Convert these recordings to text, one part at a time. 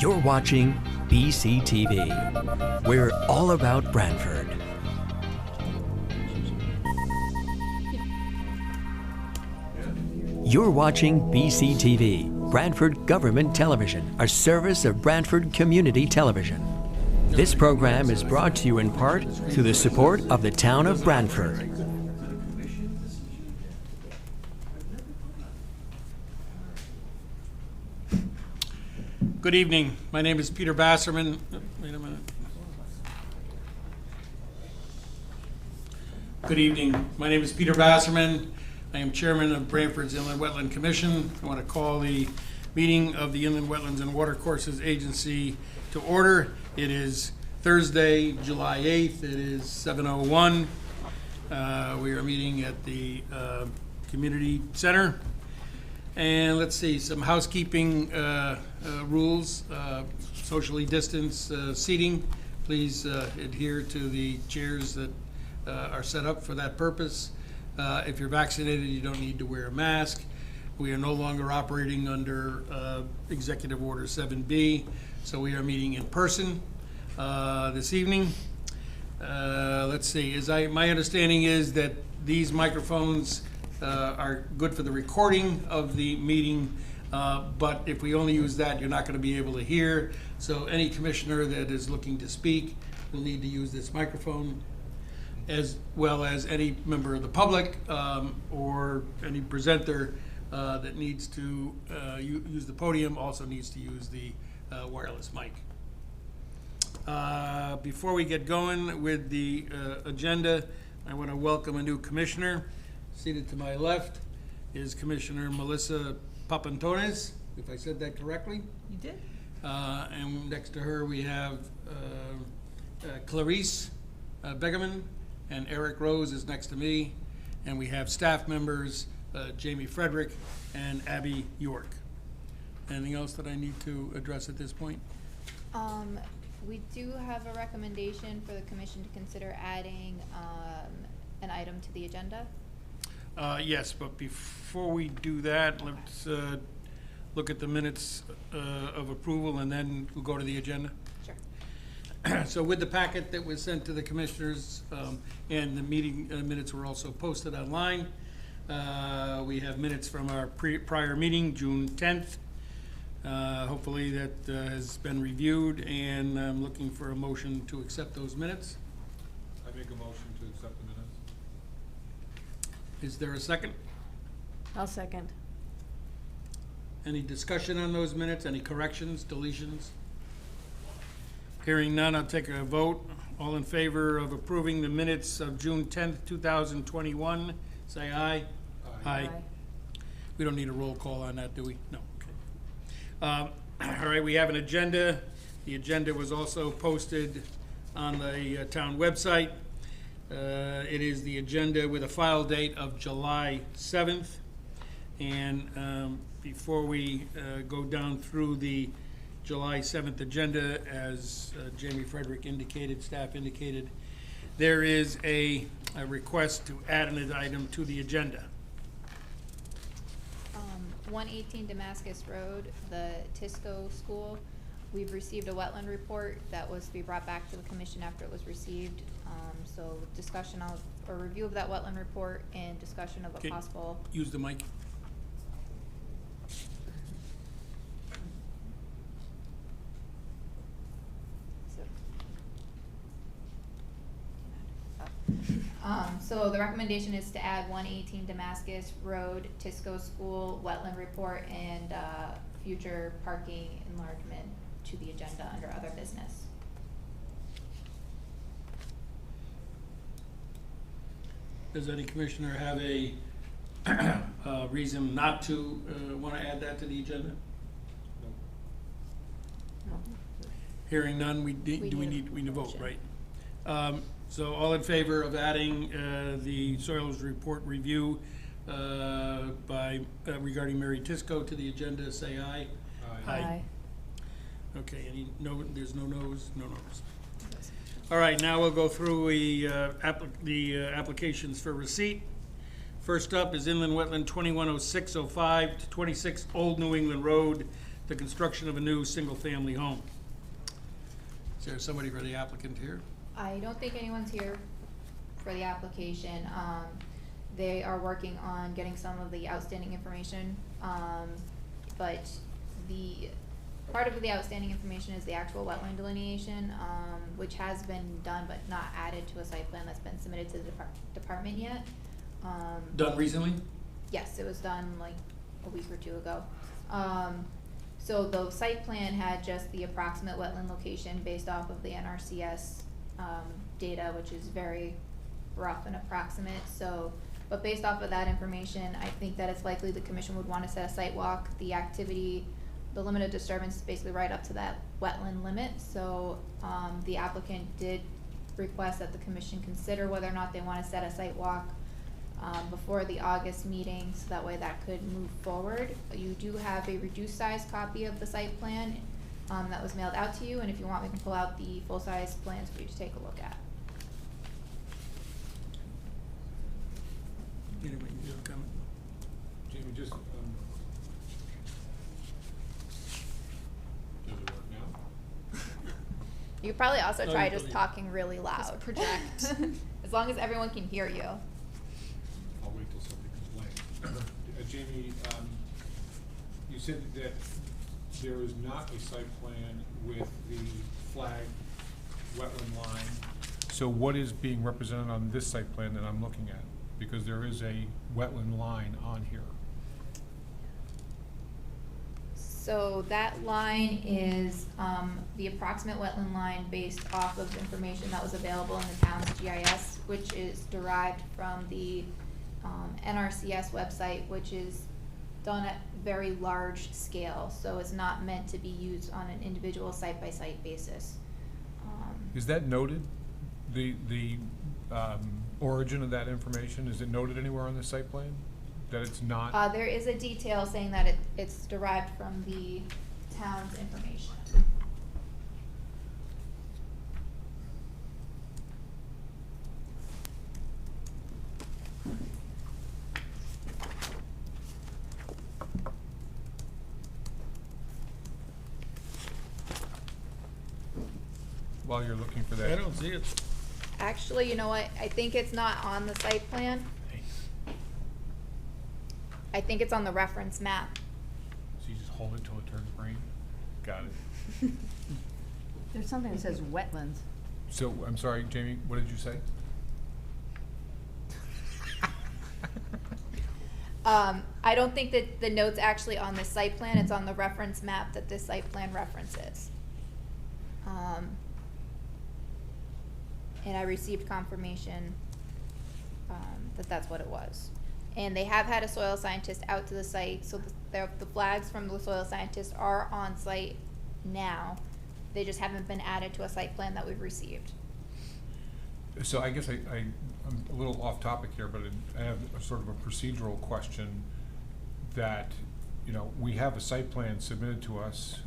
You're watching BCTV. We're all about Branford. You're watching BCTV, Branford Government Television, a service of Branford Community Television. This program is brought to you in part through the support of the town of Branford. Good evening. My name is Peter Basserman. Wait a minute. Good evening. My name is Peter Basserman. I am chairman of Branford's Inland Wetland Commission. I want to call the meeting of the Inland Wetlands and Watercourses Agency to order. It is Thursday, July 8th. It is 7:01. We are meeting at the Community Center. And let's see, some housekeeping rules. Socially distanced seating. Please adhere to the chairs that are set up for that purpose. If you're vaccinated, you don't need to wear a mask. We are no longer operating under Executive Order 7B, so we are meeting in person this evening. Let's see, my understanding is that these microphones are good for the recording of the meeting, but if we only use that, you're not going to be able to hear. So any commissioner that is looking to speak will need to use this microphone, as well as any member of the public or any presenter that needs to use the podium also needs to use the wireless mic. Before we get going with the agenda, I want to welcome a new commissioner. Seated to my left is Commissioner Melissa Papantones, if I said that correctly. You did. And next to her we have Clarice Begerman, and Eric Rose is next to me. And we have staff members, Jamie Frederick and Abby York. Anything else that I need to address at this point? We do have a recommendation for the commission to consider adding an item to the agenda. Yes, but before we do that, let's look at the minutes of approval, and then we'll go to the agenda. Sure. So with the packet that was sent to the commissioners, and the meeting minutes were also posted online, we have minutes from our prior meeting, June 10th. Hopefully that has been reviewed, and I'm looking for a motion to accept those minutes. I make a motion to accept the minutes. Is there a second? I'll second. Any discussion on those minutes? Any corrections, deletions? Hearing none, I'll take a vote. All in favor of approving the minutes of June 10th, 2021, say aye. Aye. We don't need a roll call on that, do we? No. Okay. All right, we have an agenda. The agenda was also posted on the town website. It is the agenda with a file date of July 7th. And before we go down through the July 7th agenda, as Jamie Frederick indicated, staff indicated, there is a request to add an item to the agenda. 118 Damascus Road, the Tisco School. We've received a wetland report that was to be brought back to the commission after it was received. So discussion of, or review of that wetland report and discussion of a possible. Use the mic. So the recommendation is to add 118 Damascus Road, Tisco School, wetland report, and future parking enlargement to the agenda under other business. Does any commissioner have a reason not to want to add that to the agenda? No. Hearing none, we need to vote, right? So all in favor of adding the soils report review regarding Mary Tisco to the agenda, say aye. Aye. Aye. Okay, there's no no's? No no's. All right, now we'll go through the applications for receipt. First up is Inland Wetland 210605 to 26 Old New England Road, the construction of a new single-family home. Is there somebody for the applicant here? I don't think anyone's here for the application. They are working on getting some of the outstanding information, but the part of the outstanding information is the actual wetland delineation, which has been done but not added to a site plan that's been submitted to the department yet. Done recently? Yes, it was done like a week or two ago. So the site plan had just the approximate wetland location based off of the NRCS data, which is very rough and approximate. So, but based off of that information, I think that it's likely the commission would want to set a site walk. The activity, the limit of disturbance is basically right up to that wetland limit. So the applicant did request that the commission consider whether or not they want to set a site walk before the August meeting, so that way that could move forward. You do have a reduced size copy of the site plan that was mailed out to you, and if you want, we can pull out the full-size plans for you to take a look at. Anyway, you have a comment? Jamie, just, does it work now? You could probably also No, try you just believe. talking really loud. Just project. As long as everyone can hear you. I'll wait till somebody complains. Jamie, you said that there is not a site plan with the flagged wetland line. So what is being represented on this site plan that I'm looking at? Because there is a wetland line on here. So that line is the approximate wetland line based off of information that was available in the town's GIS, which is derived from the NRCS website, which is done at very large scale. So it's not meant to be used on an individual site-by-site basis. Is that noted? The origin of that information, is it noted anywhere on the site plan? That it's not? There is a detail saying that it's derived from the town's information. While you're looking for that. I don't see it. Actually, you know what? I think it's not on the site plan. I think it's on the reference map. So you just hold it till it turns green? Got it. There's something that says wetlands. So, I'm sorry, Jamie, what did you say? I don't think that the note's actually on the site plan. It's on the reference map that this site plan references. And I received confirmation that that's what it was. And they have had a soil scientist out to the site, so the flags from the soil scientist are on site now. They just haven't been added to a site plan that we've received. So I guess I'm a little off topic here, but I have a sort of a procedural question that, you know, we have a site plan submitted to us,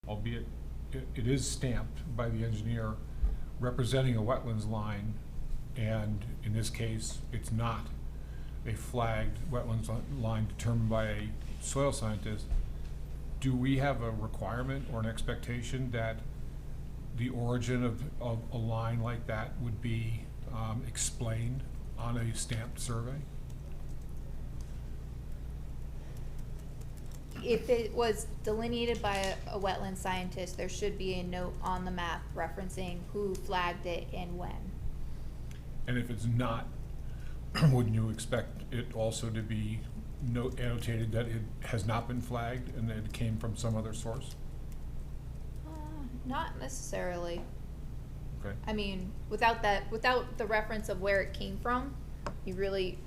albeit it is stamped by the engineer representing a wetlands line, and in this case, it's not a flagged wetlands line determined by a soil scientist. Do we have a requirement or an expectation that the origin of a line like that would be explained on a stamped survey? If it was delineated by a wetland scientist, there should be a note on the map referencing who flagged it and when. And if it's not, wouldn't you expect it also to be annotated that it has not been flagged and that it came from some other source? Not necessarily. Okay. I mean, without the reference of where it came from, you really,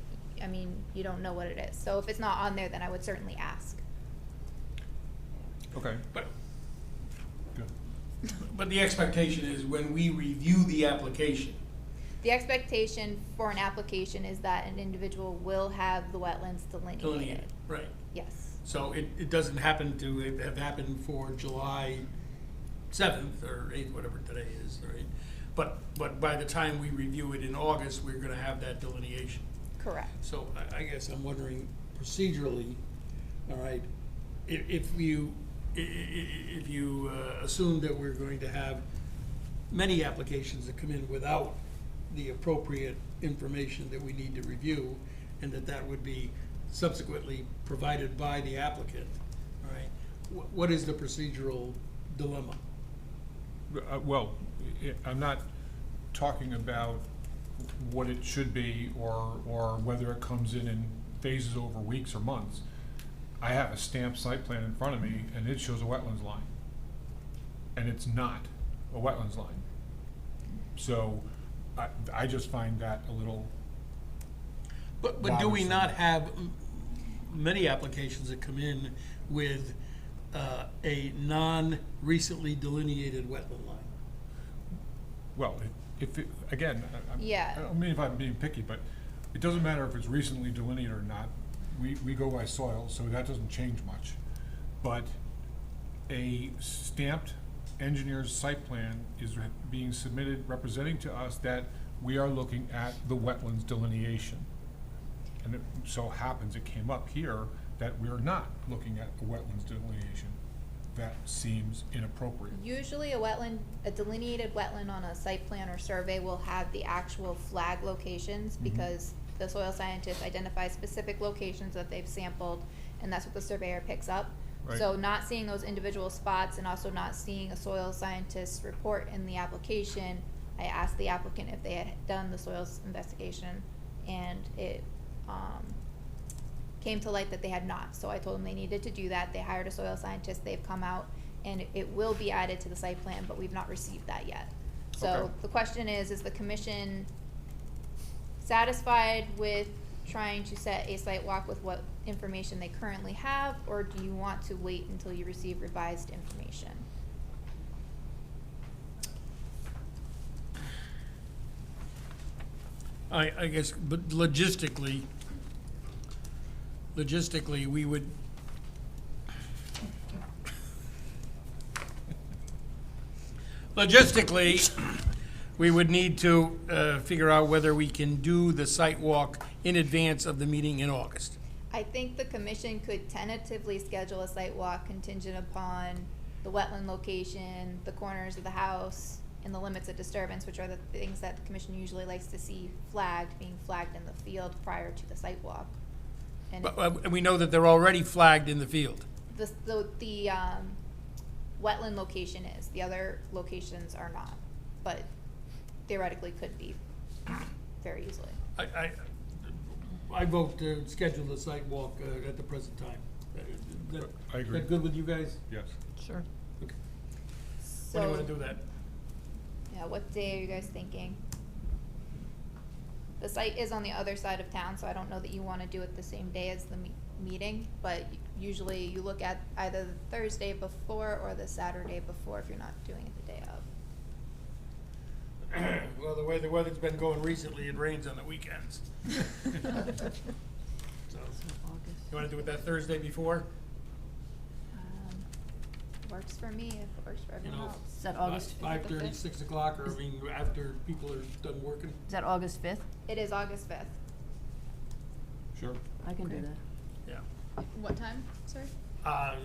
I mean, you don't know what it is. So if it's not on there, then I would certainly ask. Okay. But, Good. but the expectation is when we review the application, The expectation for an application is that an individual will have the wetlands delineated. Right. Yes. So it doesn't happen to have happened for July 7th or 8th, whatever today is, right? But by the time we review it in August, we're gonna have that delineation. Correct. So I guess I'm wondering procedurally, all right, if you assume that we're going to have many applications that come in without the appropriate information that we need to review, and that would be subsequently provided by the applicant, all right? What is the procedural dilemma? Well, I'm not talking about what it should be or whether it comes in phases over weeks or months. I have a stamped site plan in front of me and it shows a wetlands line. And it's not a wetlands line. So I just find that a little But do we bothersome. not have many applications that come in with a non-recently delineated wetland line? Well, if it, again, Yeah. I don't mean if I'm being picky, but it doesn't matter if it's recently delineated or not. We go by soil, so that doesn't change much. But a stamped engineer's site plan is being submitted representing to us that we are looking at the wetlands delineation. And it so happens it came up here that we're not looking at a wetlands delineation. That seems inappropriate. Usually a delineated wetland on a site plan or survey will have the actual flag locations because the soil scientist identifies specific locations that they've sampled, and that's what the surveyor picks up. Right. So not seeing those individual spots and also not seeing a soil scientist's report in the application, I asked the applicant if they had done the soils investigation, and it came to light that they had not. So I told them they needed to do that. They hired a soil scientist, they've come out, and it will be added to the site plan, but we've not received that yet. So Okay. the question is the commission satisfied with trying to set a site walk with what information they currently have, or do you want to wait until you receive revised information? I guess, but logistically, we would, we would need to figure out whether we can do the site walk in advance of the meeting in August. I think the commission could tentatively schedule a site walk contingent upon the wetland location, the corners of the house, and the limits of disturbance, which are the things that the commission usually likes to see being flagged in the field prior to the site walk. And But we know that they're already flagged in the field. the wetland location is, the other locations are not, but theoretically could be very easily. I vote to schedule the site walk at the present time. I agree. That good with you guys? Yes. Sure. Okay. When do you So, want to do that? yeah, what day are you guys thinking? The site is on the other side of town, so I don't know that you wanna do it the same day as the meeting, but usually you look at either the Thursday before or the Saturday before if you're not doing it the day of. Well, the way the weather's been going recently, it rains on the weekends. So, you wanna do it that Thursday before? Works for me, if it works for everyone know, else. Is that August, 5:30, 6 o'clock, or I mean, after people are done working? is that August 5th? It is August 5th. Sure. I can do Okay. that. Yeah. What time, sorry?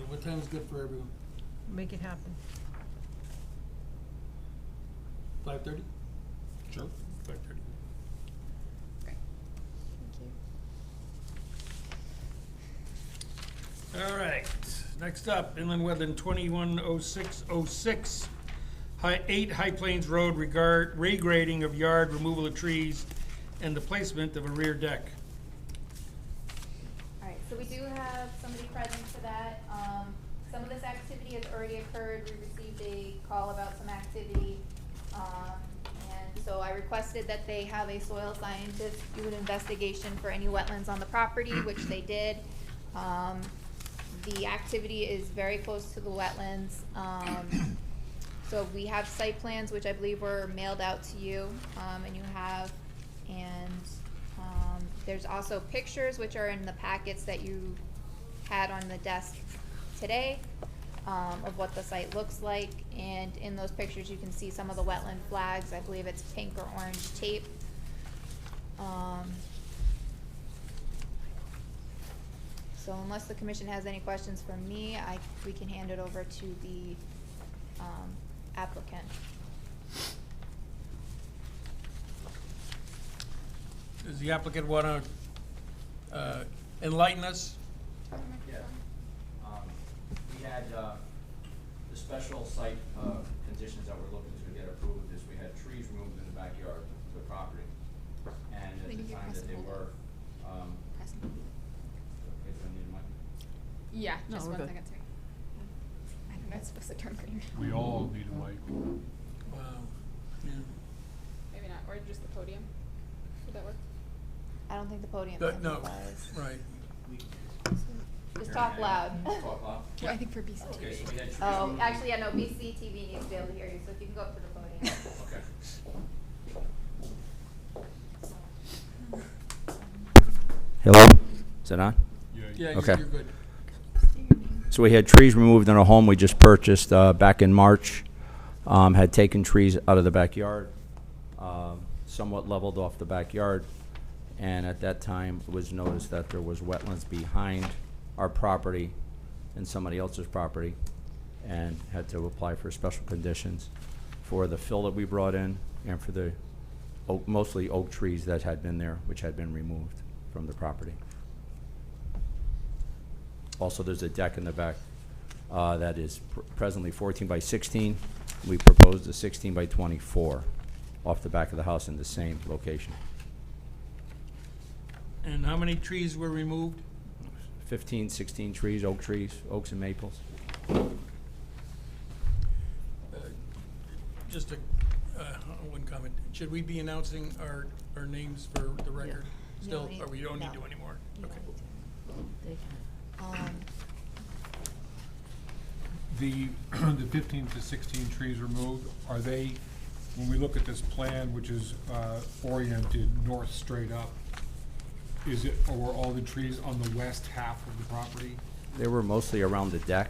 What time is good for everyone? Make it happen. 5:30? Sure. 5:30. Great. Thank you. All right, next up, Inland Wetland 210606, 8 High Plains Road, regrading of yard, removal of trees, and the placement of a rear deck. All right, so we do have somebody present for that. Some of this activity has already occurred. We received a call about some activity. And so I requested that they have a soil scientist do an investigation for any wetlands on the property, which they did. The activity is very close to the wetlands. So we have site plans, which I believe were mailed out to you, and you have, and there's also pictures which are in the packets that you had on the desk today, of what the site looks like, and in those pictures you can see some of the wetland flags. I believe it's pink or orange tape. So unless the commission has any questions for me, we can hand it over to the applicant. Does the applicant want to enlighten us? Yeah. We had, the special site, conditions that we're looking to get approved is we had trees removed in the backyard of the property. And at the time that they were, okay, do I need a mic? Yeah, No, just we're 1 good. second, sorry. I don't know, it's supposed to turn green. We all need a mic. Wow. Yeah. Maybe not, or just the podium. Would that work? I don't think the podium No, amplifies. right. Just talk loud. Talk loud? Well, I think for BCTV. Okay, so we had trees Oh, removed. actually, yeah, no, BCTV needs to be able to hear you, so if you can go up to the podium. Okay. Hello? Is it on? Yeah, Okay. you're good. So we had trees removed in a home we just purchased back in March. Had taken trees out of the backyard, somewhat leveled off the backyard. And at that time, it was noticed that there was wetlands behind our property and somebody else's property, and had to apply for special conditions for the fill that we brought in and for the oak, mostly oak trees that had been there, which had been removed from the property. Also, there's a deck in the back that is presently 14 by 16. We proposed a 16 by 24 off the back of the house in the same location. And how many trees were removed? 15, 16 trees, oaks and maples. Just one comment. Should we be announcing our names for the record still, No, or we don't need no. to anymore? You don't Okay. need to. The 15 to 16 trees removed, are they, when we look at this plan, which is oriented north straight up, is it, or were all the trees on the west half of the property? They were mostly around the deck.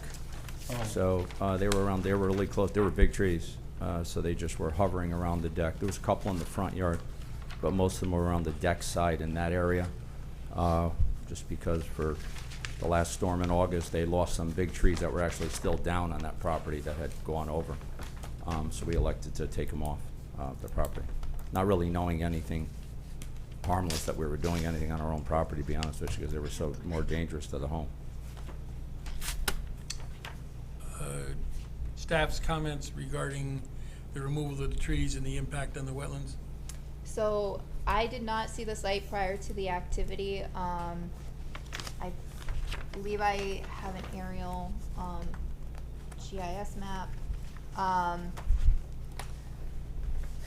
Oh. So they were really close, they were big trees, so they just were hovering around the deck. There was a couple in the front yard, but most of them were around the deck side in that area. Just because for the last storm in August, they lost some big trees that were actually still down on that property that had gone over. So we elected to take them off the property, not really knowing anything harmless that we were doing anything on our own property, to be honest with you, because they were so more dangerous to the home. Staff's comments regarding the removal of the trees and the impact on the wetlands? So I did not see the site prior to the activity. I believe I have an aerial GIS map.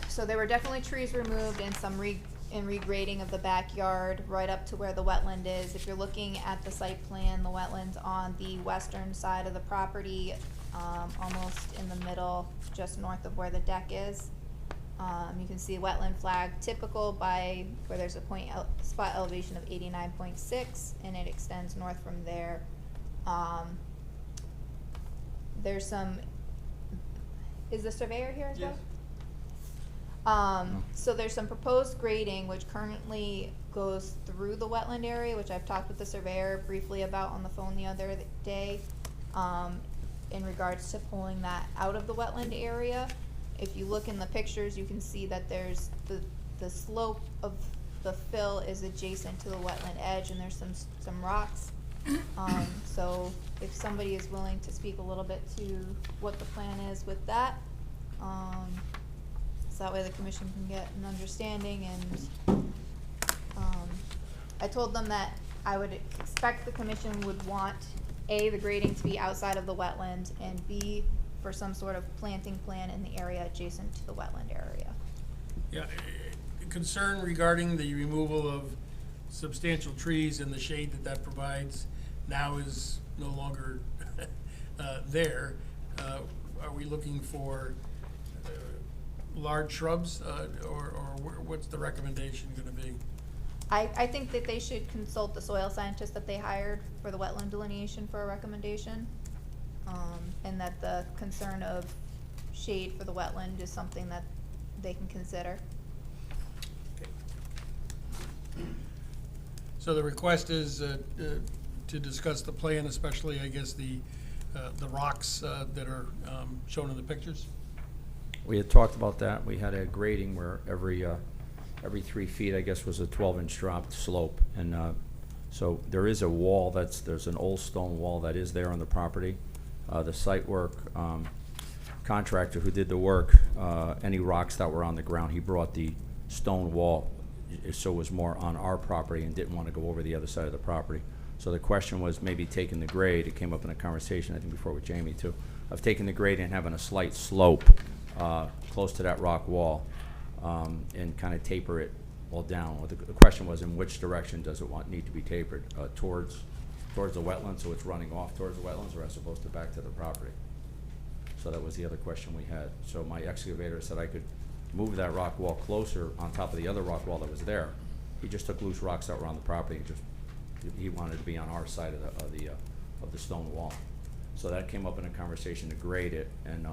So there were definitely trees removed and some regrading of the backyard right up to where the wetland is. If you're looking at the site plan, the wetland's on the western side of the property, almost in the middle, just north of where the deck is. You can see wetland flag typical by where there's a spot elevation of 89.6, and it extends north from there. There's some, is the surveyor here as well? So there's some proposed grading which currently goes through the wetland area, which I've talked with the surveyor briefly about on the phone the other day, in regards to pulling that out of the wetland area. If you look in the pictures, you can see that there's the slope of the fill is adjacent to the wetland edge, and there's some rocks. So if somebody is willing to speak a little bit to what the plan is with that, so that way the commission can get an understanding. And I told them that I would expect the commission would want A, the grading to be outside of the wetland, and B, for some sort of planting plan in the area adjacent to the wetland area. Yeah, concern regarding the removal of substantial trees and the shade that provides now is no longer there. Are we looking for large shrubs, or what's the recommendation gonna be? I think that they should consult the soil scientist that they hired for the wetland delineation for a recommendation. And that the concern of shade for the wetland is something that they can consider. So the request is to discuss the plan, especially, I guess, the rocks that are shown in the pictures? We had talked about that. We had a grading where every 3 feet, I guess, was a 12-inch drop slope. And so there is a wall there's an old stone wall that is there on the property. The site work contractor who did the work, any rocks that were on the ground, he brought the stone wall so it was more on our property and didn't want to go over the other side of the property. So the question was maybe taking the grade, it came up in a conversation, I think before with Jamie too, of taking the grade and having a slight slope close to that rock wall and kind of taper it all down. The question was, in which direction does it need to be tapered? Towards the wetlands, so it's running off towards the wetlands, or as opposed to back to the property? So that was the other question we had. So my excavator said I could move that rock wall closer on top of the other rock wall that was there. He just took loose rocks that were on the property and he wanted to be on our side of the stone wall. So that came up in a conversation to grade it, and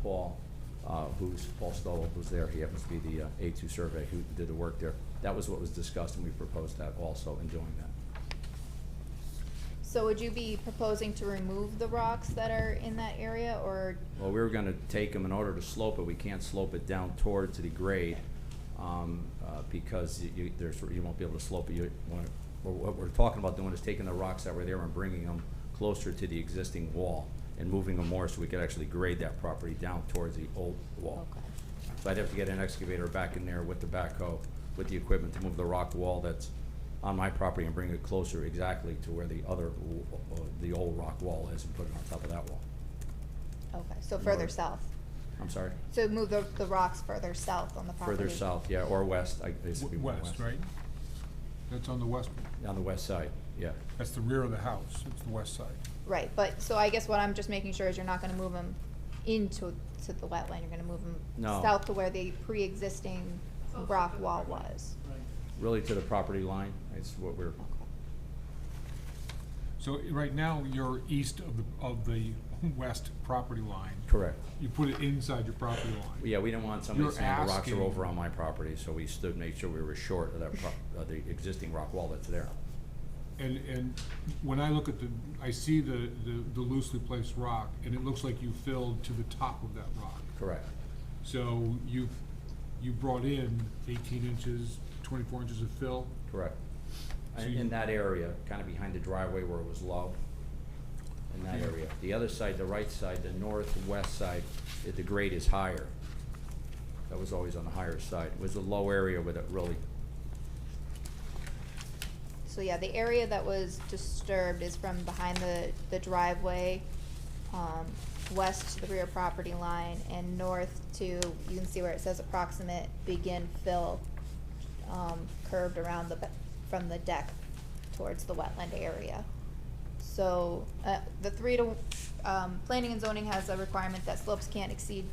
Paul Stoll, who's there, he happens to be the A2 survey who did the work there. That was what was discussed, and we proposed that also in doing that. So would you be proposing to remove the rocks that are in that area, or? Well, we were gonna take them in order to slope it. We can't slope it down towards the grade, because you won't be able to slope it. What we're talking about doing is taking the rocks that were there and bringing them closer to the existing wall and moving them more so we could actually grade that property down towards the old wall. Okay. So I'd have to get an excavator back in there with the backhoe, with the equipment to move the rock wall that's on my property and bring it closer exactly to where the old rock wall is, and put it on top of that wall. Okay, so further south. I'm sorry? So move the rocks further south on the property? Further south, yeah, or west, this would be more West, right? That's on the west, On the west side, yeah. that's the rear of the house, it's the west side. Right, but, so I guess what I'm just making sure is you're not gonna move them into the wetland, you're gonna move them No. south to where the pre-existing rock wall was. Really to the property line, is what we're, So right now, you're east of the west property line. correct. You put it inside your property line. Yeah, we didn't want somebody You're saying the rocks are asking- over on my property, so we stood, made sure we were short of that the existing rock wall that's there. And when I look at I see the loosely placed rock, and it looks like you filled to the top of that rock. Correct. So you brought in 18 inches, 24 inches of fill? Correct. So And you- in that area, kind of behind the driveway where it was low, in that area. The other side, the right side, the northwest side, the grade is higher. That was always on the higher side. It was a low area with it really, So yeah, the area that was disturbed is from behind the driveway, west to the rear property line, and north to, you can see where it says approximate begin fill, curved around from the deck towards the wetland area. So, the planning and zoning has a requirement that slopes can't exceed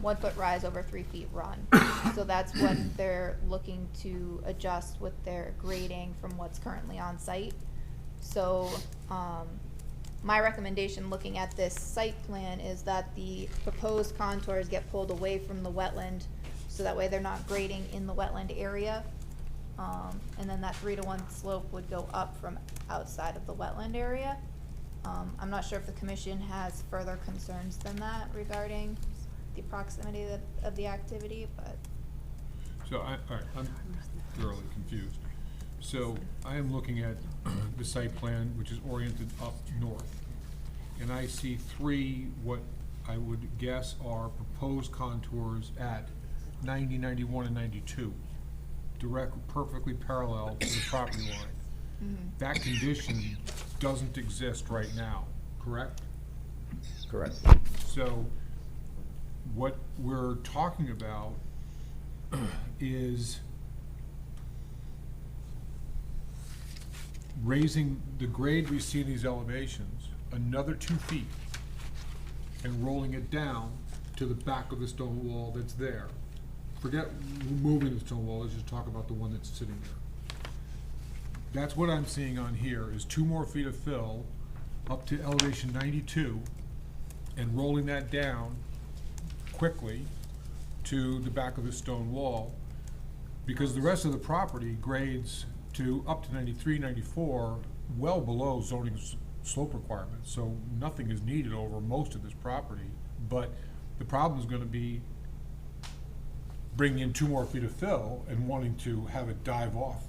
1 foot rise over 3 feet run. So that's what they're looking to adjust with their grading from what's currently on site. So, my recommendation looking at this site plan is that the proposed contours get pulled away from the wetland, so that way they're not grading in the wetland area. And then that 3-to-1 slope would go up from outside of the wetland area. I'm not sure if the commission has further concerns than that regarding the proximity of the activity, but. So all right, I'm thoroughly confused. So I am looking at the site plan, which is oriented up north, and I see three, what I would guess are proposed contours at 90, 91, and 92, perfectly parallel to the property line. That condition doesn't exist right now, correct? correct. So what we're talking about is raising the grade we see in these elevations another 2 feet and rolling it down to the back of the stone wall that's there. Forget removing the stone wall, let's just talk about the one that's sitting there. That's what I'm seeing on here, is 2 more feet of fill up to elevation 92 and rolling that down quickly to the back of the stone wall, because the rest of the property grades to up to 93, 94 well below zoning slope requirements, so nothing is needed over most of this property. But the problem is gonna be bringing in 2 more feet of fill and wanting to have it dive off.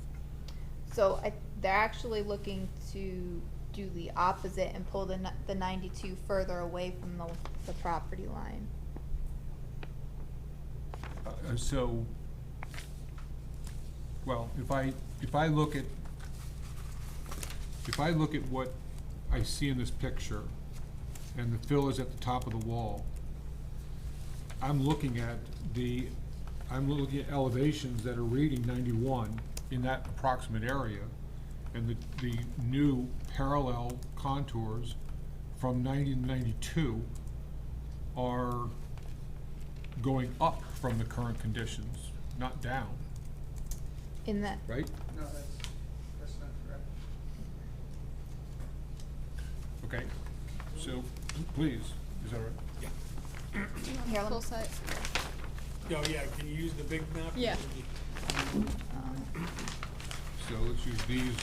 So they're actually looking to do the opposite and pull the 92 further away from the property line. So, well, if I look at what I see in this picture, and the fill is at the top of the wall, I'm looking at elevations that are reading 91 in that approximate area, and the new parallel contours from 90 to 92 are going up from the current conditions, not down, In that, right? No, that's not correct. Okay, so, please, is that right? here, let Full me, size. Oh, yeah, can you use the big map? Yeah. So let's use these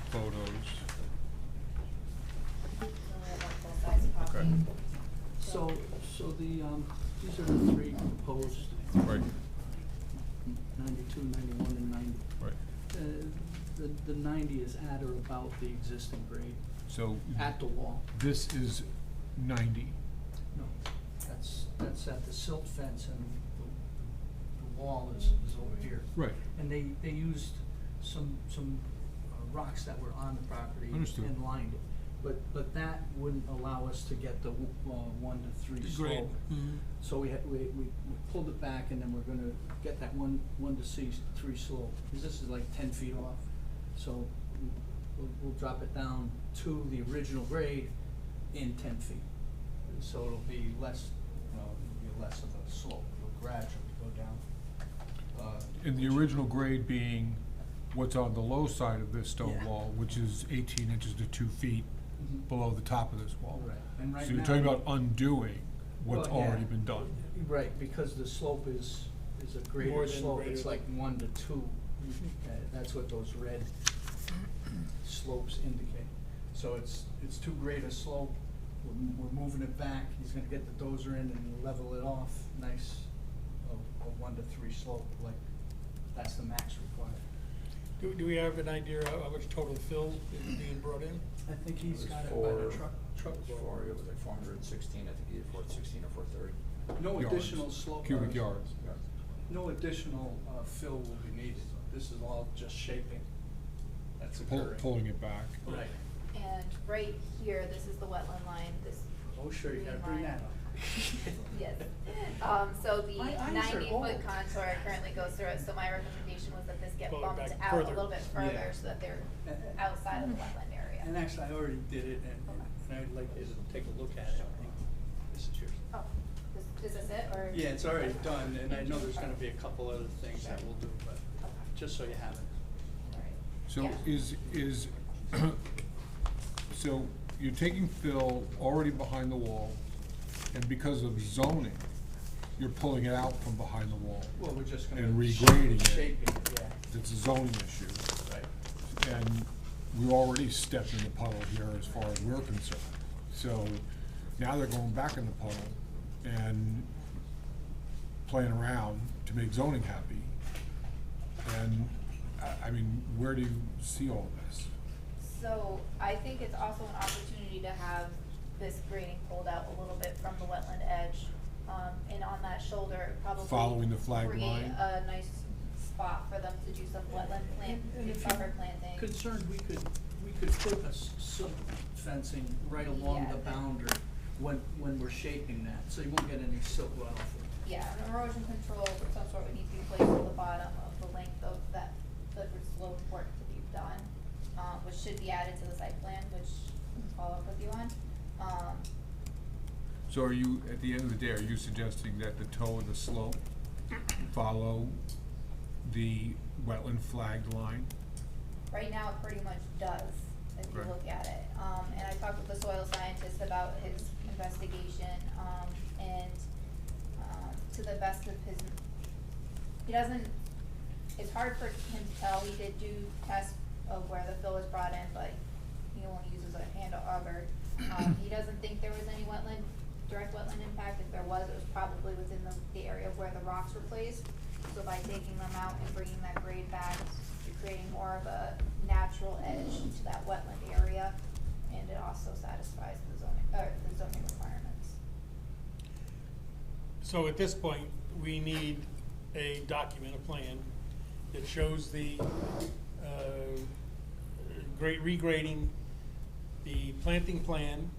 photos. Okay. So the, these are the 3 proposed, Right, 92, 91, and 90. right. The 90 is at or about the existing grade, So at the wall. this is 90. No, that's at the silt fence, and the wall is over here. Right. And they used some rocks that were on the property Understood. and lined it. But that wouldn't allow us to get the 1 to 3 Great. slope. So we pulled it back, and then we're gonna get that 1 to 3 slope, because this is like 10 feet off. So we'll drop it down to the original grade in 10 feet. So it'll be less, it'll be less of a slope, it'll gradually go down. And the original grade being what's on the low side of this stone Yeah. wall, which is 18 inches to 2 feet Mhm. below the top of this wall. Right, and right So you're now- talking about undoing what's Well, yeah. already been done. Right, because the slope is a More greater than slope, greater it's like than- 1 to 2. That's what those red slopes indicate. So it's too great a slope, we're moving it back, he's gonna get the dozer in and level it off, nice, a 1 to 3 slope, like, that's the max required. Do we have an idea how much total fill is being brought in? I think he's got it by the truck. It was like 416, I think he did 416 or 430. No Yards. additional slope. Cubic yards. No additional fill will be needed, this is all just shaping that's occurring. Pulling it back. Right. and right here, this is the wetland line, this. Oh, sure, you gotta green bring line. that up. Yes, so the My eyes are 90-foot old. contour currently goes through it, so my recommendation was that this get Pull it bumped back out further. a little bit further, Yeah. so that they're Uh, outside of the wetland area. And actually, I already did it, and I'd like you to take a look at it. This is yours. Oh, is this it, or? Yeah, it's already done, and I know there's gonna be a couple other things that we'll do, but just so you have it. Alright. So Yeah. is, so you're taking fill already behind the wall, and because of zoning, you're pulling it out from behind the wall. Well, we're just gonna. And regrading it. Shaping it, yeah, It's a zoning issue. right. And we already stepped in the puddle here as far as we're concerned. So now they're going back in the puddle and playing around to make zoning happy. And, I mean, where do you see all this? So I think it's also an opportunity to have this grading pulled out a little bit from the wetland edge. And on that shoulder, probably. Following the flag create line? a nice spot for them to do some wetland And if buffer you're planting. concerned, we could put a silt fencing right along Yeah. the boundary when we're shaping that, so you won't get any silt runoff. Yeah, an erosion control of some sort would need to be placed at the bottom of the length of that, the slope work to be done, which should be added to the site plan, which I'll follow up with you on. So are you, at the end of the day, are you suggesting that the toe of the slope follow the wetland flagged line? Right now, it pretty much does, if you Right. look at it. And I talked with the soil scientist about his investigation, and, to the best of his, he doesn't, it's hard for him to tell. He did do tests of where the fill was brought in, but he only uses a hand auger. He doesn't think there was any direct wetland impact. If there was, it was probably within the area of where the rocks were placed. So by taking them out and bringing that grade back, you're creating more of a natural edge to that wetland area, and it also satisfies the zoning requirements. So at this point, we need a document, a plan, that shows the regrading, the planting plan,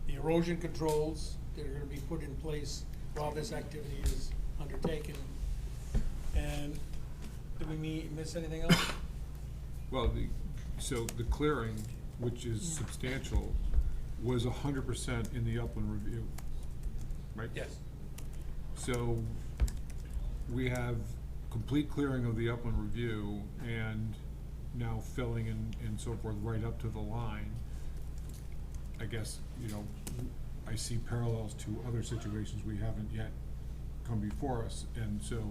the erosion controls that are gonna be put in place while this activity is undertaken. And did we miss anything else? Well, so the clearing, which is substantial, was 100% in the upland review, right? Yes. So we have complete clearing of the upland review and now filling and so forth right up to the line. I guess, I see parallels to other situations we haven't yet come before us, and so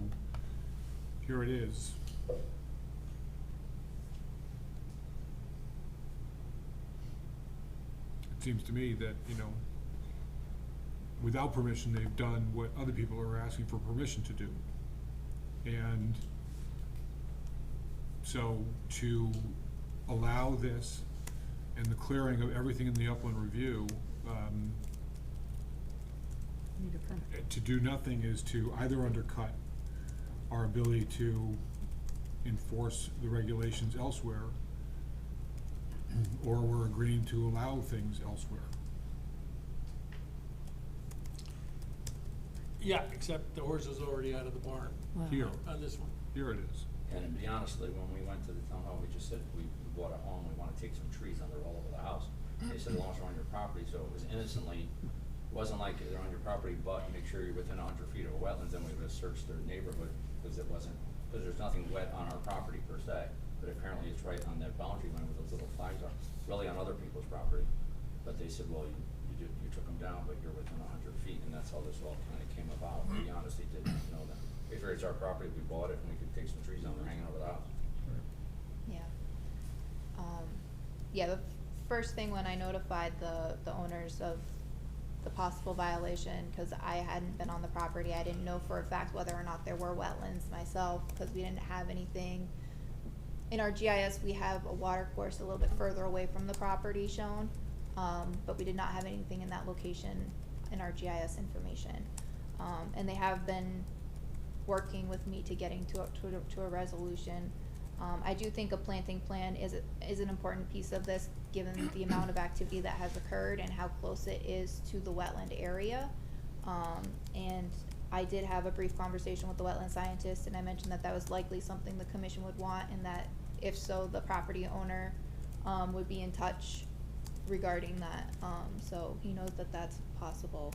here it is. It seems to me that, without permission, they've done what other people are asking for permission to do. And so to allow this and the clearing of everything in the upland review, Need a permit. to do nothing is to either undercut our ability to enforce the regulations elsewhere, or we're agreeing to allow things elsewhere. Yeah, except the horse is already out of the barn Here, on this one. here it is. And to be honestly, when we went to the town hall, we just said, we bought a home, we wanna take some trees under all over the house. They said, as long as they're on your property, so it was innocently, it wasn't like they're on your property, but make sure you're within 100 feet of a wetlands, then we would have searched their neighborhood, because there's nothing wet on our property per se, but apparently it's right on that boundary line where those little flags are, really on other people's property. But they said, well, you took them down, but you're within 100 feet, and that's how this all kinda came about. To be honest, they didn't know that. We figured it's our property, we bought it, and we could take some trees down there hanging over the house. Yeah. Yeah, the first thing when I notified the owners of the possible violation, because I hadn't been on the property, I didn't know for a fact whether or not there were wetlands myself, because we didn't have anything. In our GIS, we have a water course a little bit further away from the property shown, but we did not have anything in that location in our GIS information. And they have been working with me to getting to a resolution. I do think a planting plan is an important piece of this, given the amount of activity that has occurred and how close it is to the wetland area. And I did have a brief conversation with the wetland scientist, and I mentioned that that was likely something the commission would want, and that if so, the property owner would be in touch regarding that. So he knows that that's a possible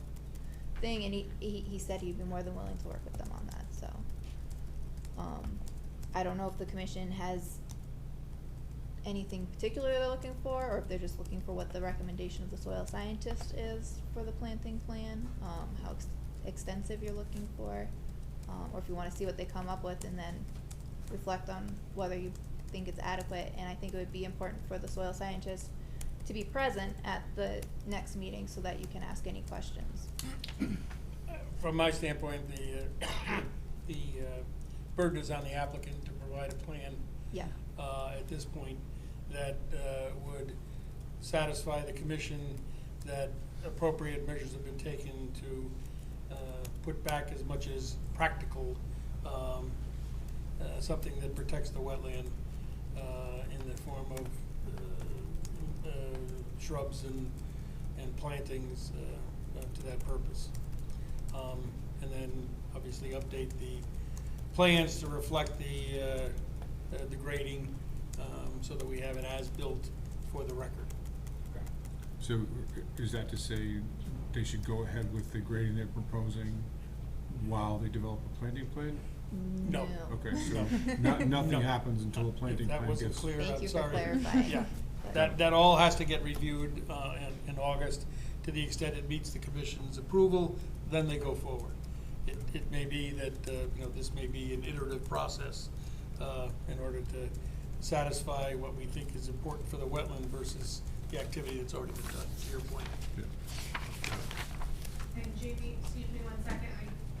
thing, and he said he'd be more than willing to work with them on that, so. I don't know if the commission has anything particular they're looking for, or if they're just looking for what the recommendation of the soil scientist is for the planting plan, how extensive you're looking for, or if you wanna see what they come up with and then reflect on whether you think it's adequate. And I think it would be important for the soil scientist to be present at the next meeting so that you can ask any questions. From my standpoint, the burden is on the applicant to provide a plan. Yeah. At this point, that would satisfy the commission that appropriate measures have been taken to put back as much as practical something that protects the wetland in the form of shrubs and plantings to that purpose. And then obviously update the plans to reflect the grading, so that we have it as built for the record. So is that to say they should go ahead with the grading they're proposing while they develop a planting plan? No. Okay, so No. nothing No. happens until a planting That plan wasn't gets. clear, Thank I'm you for sorry. clarifying. Yeah, But- that all has to get reviewed in August. To the extent it meets the commission's approval, then they go forward. It may be that, this may be an iterative process in order to satisfy what we think is important for the wetland versus the activity that's already been done, to your point. And Jamie, excuse me 1 second,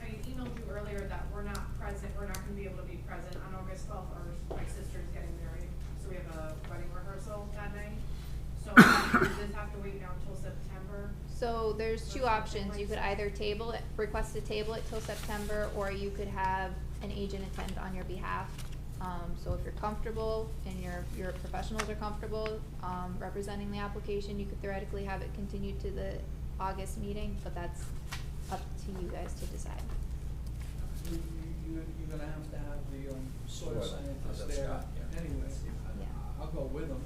I emailed you earlier that we're not gonna be able to be present on August 12th, my sister's getting married, so we have a wedding rehearsal that night. So does this have to wait now until September? So there's two options. You could either table it, request to table it till September, or you could have an agent attend on your behalf. So if you're comfortable and your professionals are comfortable, representing the application, you could theoretically have it continued to the August meeting, but that's up to you guys to decide. You're gonna have to have the soil Soil. scientist That's there Scott, yeah. anyway. Yeah. I'll go with them.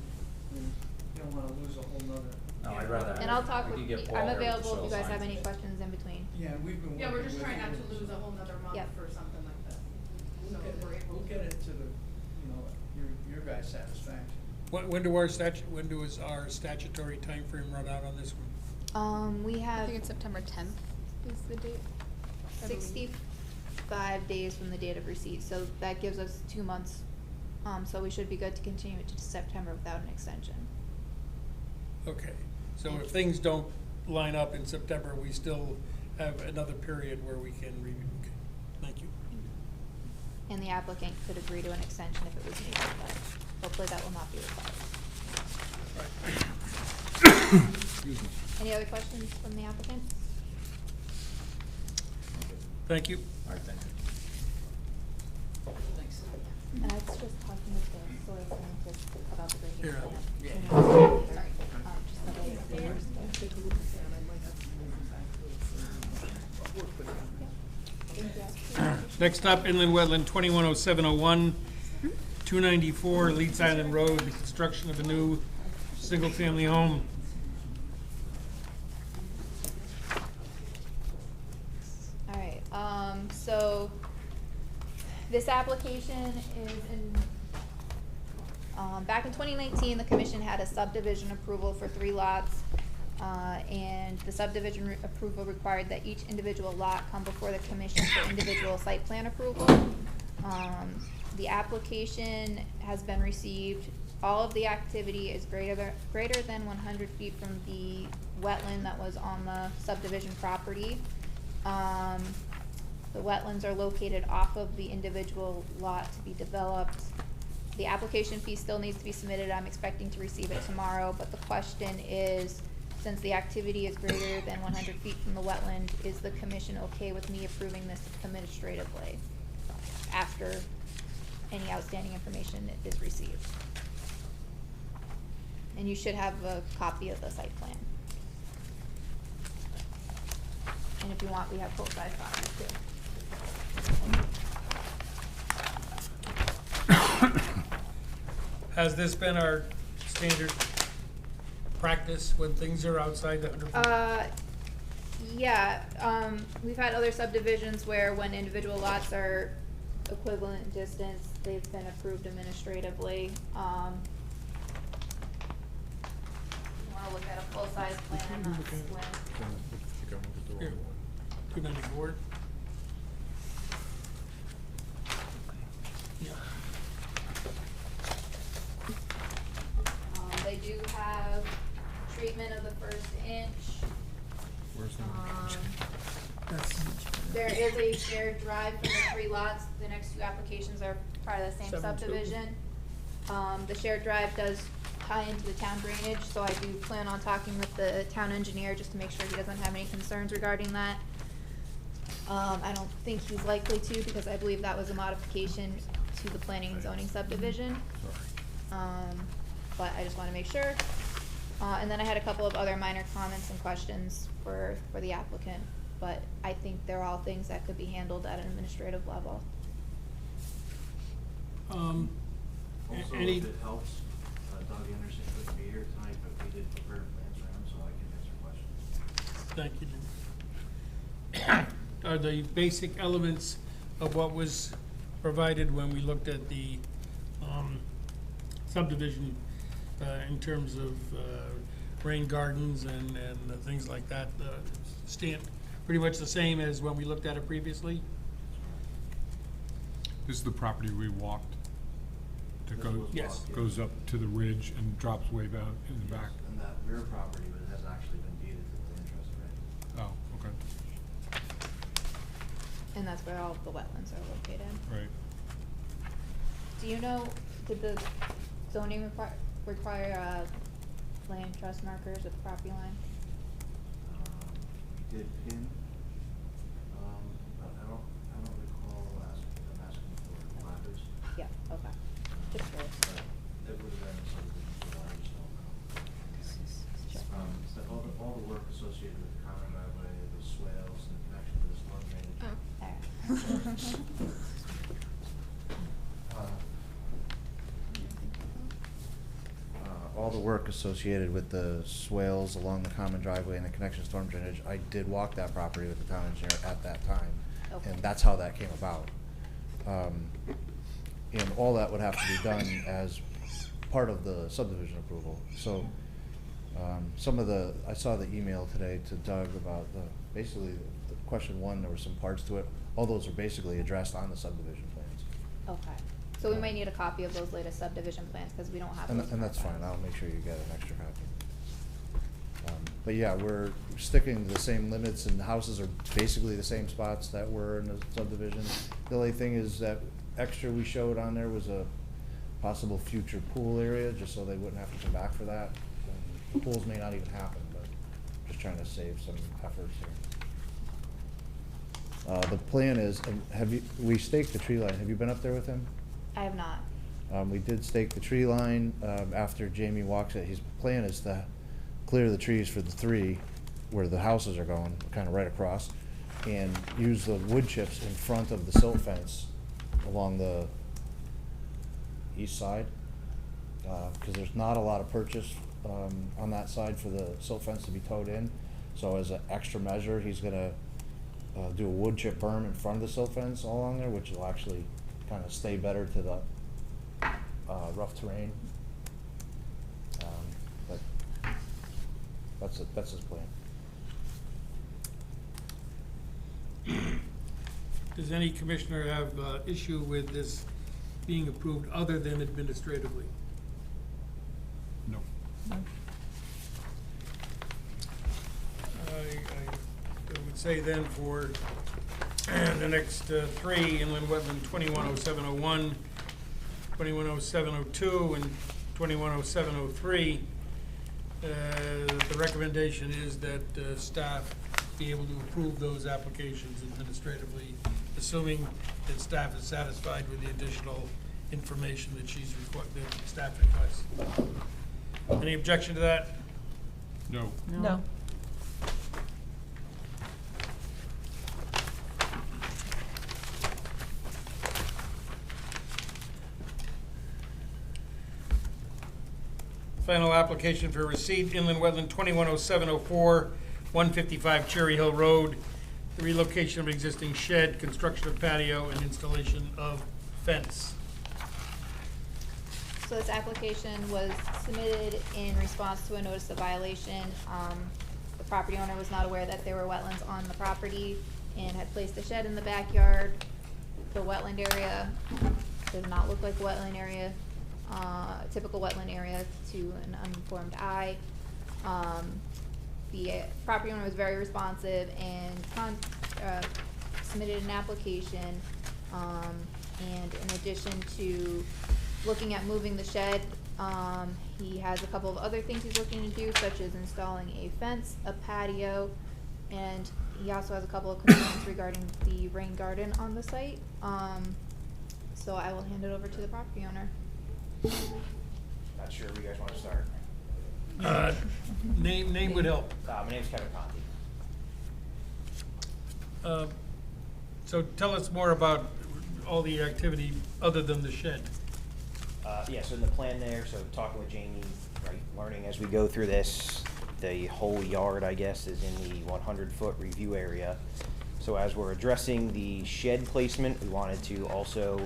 I mean, you don't wanna lose a whole nother. No, I'd rather. And I'll talk we with, could get Paul I'm there with the available if you soil guys have any science. questions in between. Yeah, we've been working with. Yeah, we're just trying not to you, lose so a whole nother month Yep. for something like this. So We'll if we're able we'll to. get it to the, your guys' satisfaction. When does our statutory timeframe run out on this one? We I have think it's September 10th is the date. I believe. 65 days from the date of receipt, so that gives us 2 months. So we should be good to continue it to September without an extension. Okay, so if things don't line up in September, we still have another period where we can review. Okay, thank you. And the applicant could agree to an extension if it was needed, but hopefully that will not be required. Any other questions from the applicant? Thank you. All right, thank you. Thanks. And I was just talking with the soil scientist about the grading Here. plan. Yeah. Sorry, just the way it's yours. Next up, inland wetland 210701, 294 Leeds Island Road, the construction of a new single-family home. Alright, so this application is in, back in 2019, the commission had a subdivision approval for 3 lots. And the subdivision approval required that each individual lot come before the commission for individual site plan approval. The application has been received. All of the activity is greater than 100 feet from the wetland that was on the subdivision property. The wetlands are located off of the individual lot to be developed. The application fee still needs to be submitted. I'm expecting to receive it tomorrow, but the question is, since the activity is greater than 100 feet from the wetland, is the commission okay with me approving this administratively after any outstanding information is received? And you should have a copy of the site plan. And if you want, we have full-size copies too. Has this been our standard practice when things are outside the 100 feet? Yeah, we've had other subdivisions where when individual lots are equivalent distance, they've been approved administratively. You wanna look at a full-size plan, not split? Here, 294. Yeah. They do have treatment of the first inch. Where's the? There is a shared drive for the 3 lots. The next 2 applications are part of the same 7-2. subdivision. The shared drive does tie into the town drainage, so I do plan on talking with the town engineer just to make sure he doesn't have any concerns regarding that. I don't think he's likely to, because I believe that was a modification to the planning and zoning subdivision. But I just wanna make sure. And then I had a couple of other minor comments and questions for the applicant, but I think they're all things that could be handled at an administrative level. Also, Any, if it helps, Doug Anderson couldn't be here tonight, but we did prepare plans for him, so I can answer questions. thank you, Jim. Are the basic elements of what was provided when we looked at the subdivision in terms of rain gardens and things like that, stand pretty much the same as when we looked at it previously? This is the property we walked that This goes, was Yes. blocked, yeah. goes up to the ridge and drops way down in the Yes, back. and that rear property has actually been deeded to the land trust already. Oh, okay, And that's where all of the wetlands are located. right. Do you know, did the zoning require, land trust markers at the property line? We did pin, but I don't recall them asking for placards. Yeah, okay. Just curious. But it would have been something that I just don't know. Sure. But all the work associated with the common driveway, the swales, and the connection to the storm drainage. Alright. All the work associated with the swales along the common driveway and the connection to storm drainage, I did walk that property with the town engineer at that time. Okay. And that's how that came about. And all that would have to be done as part of the subdivision approval. So, some of the, I saw the email today to Doug about basically, the question one, there were some parts to it. All those are basically addressed on the subdivision plans. Okay, so we might need a copy of those latest subdivision plans, cause we don't have those. And that's in our fine, files. I'll make sure you get an extra copy. But yeah, we're sticking to the same limits, and the houses are basically the same spots that were in the subdivision. The only thing is that extra we showed on there was a possible future pool area, just so they wouldn't have to come back for that. Pools may not even happen, but just trying to save some efforts here. The plan is, we staked the tree line, have you been up there with him? I have not. We did stake the tree line, after Jamie walks it. His plan is to clear the trees for the three where the houses are going, kinda right across, and use the wood chips in front of the silt fence along the east side. Cause there's not a lot of purchase, on that side for the silt fence to be towed in. So as an extra measure, he's gonna, do a wood chip berm in front of the silt fence all along there, which will actually kinda stay better to the, rough terrain. But that's his plan. Does any commissioner have issue with this being approved other than administratively? No. I would say then for the next three, inland wetland 210701, 210702, and 210703, the recommendation is that staff be able to approve those applications administratively, assuming that staff is satisfied with the additional information that that staff requests. Any objection to that? No. No. Final application for receipt, inland wetland 210704, 155 Cherry Hill Road, the relocation of existing shed, construction of patio, and installation of fence. So this application was submitted in response to a notice of violation. The property owner was not aware that there were wetlands on the property and had placed a shed in the backyard. The wetland area does not look like a wetland area, typical wetland area to an uninformed eye. The property owner was very responsive and submitted an application. And in addition to looking at moving the shed, he has a couple of other things he's looking to do, such as installing a fence, a patio, and he also has a couple of concerns regarding the rain garden on the site. So I will hand it over to the property owner. Not sure where you guys want to start. Name would help. My name's Kevin Conti. So tell us more about all the activity other than the shed. Yeah, so in the plan there, so talking with Jamie, right, learning as we go through this, the whole yard, I guess, is in the 100-foot review area. So as we're addressing the shed placement, we wanted to also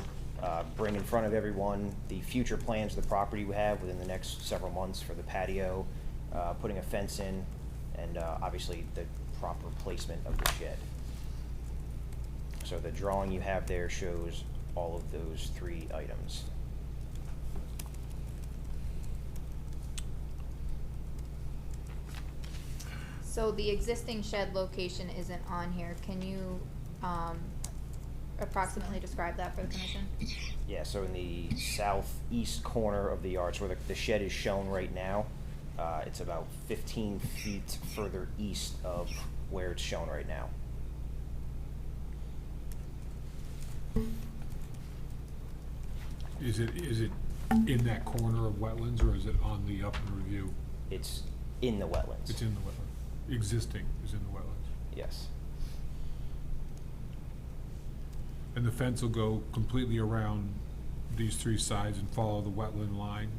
bring in front of everyone the future plans of the property we have within the next several months for the patio, putting a fence in, and obviously the proper placement of the shed. So the drawing you have there shows all of those three items. So the existing shed location isn't on here. Can you, approximately describe that for the commission? Yeah, so in the southeast corner of the yard, so where the shed is shown right now, it's about 15 feet further east of where it's shown right now. Is it in that corner of wetlands, or is it on the upland review? It's in the wetlands. It's in the wetland, existing is in the wetlands. Yes. And the fence will go completely around these three sides and follow the wetland line?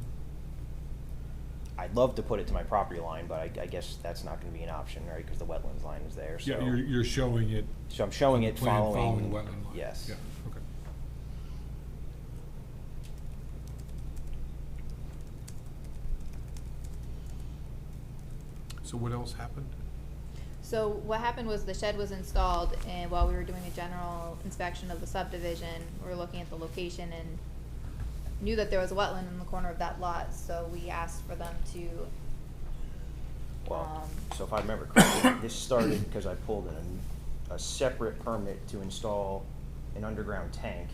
I'd love to put it to my property line, but I guess that's not gonna be an option, right, because the wetlands line is there, so. Yeah, you're showing it. So I'm showing it plan following. the wetland line. Yes. Yeah, okay. So what else happened? So what happened was the shed was installed, and while we were doing a general inspection of the subdivision, we were looking at the location and knew that there was a wetland in the corner of that lot, so we asked for them to, Well, so if I remember correctly, this started because I pulled in a separate permit to install an underground tank.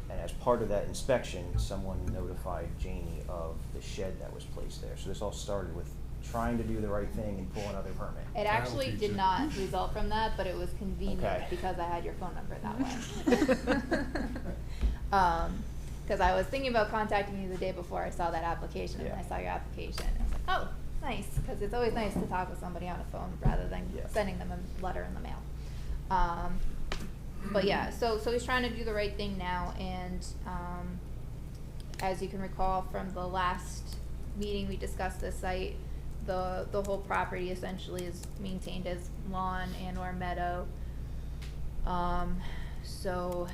And as part of that inspection, someone notified Janie of the shed that was placed there. So this all started with trying to do the right thing and pull another permit. it actually teach did you. not result from that, but it was convenient Okay. because I had your phone number that way. Cause I was thinking about contacting you the day before I saw that application, and Yeah. I saw your application, and I was like, oh, nice, cause it's always nice to talk with somebody on the phone rather than Yeah. sending them a letter in the mail. But yeah, so he's trying to do the right thing now, and, as you can recall from the last meeting, we discussed this site, the whole property essentially is maintained as lawn and or meadow. So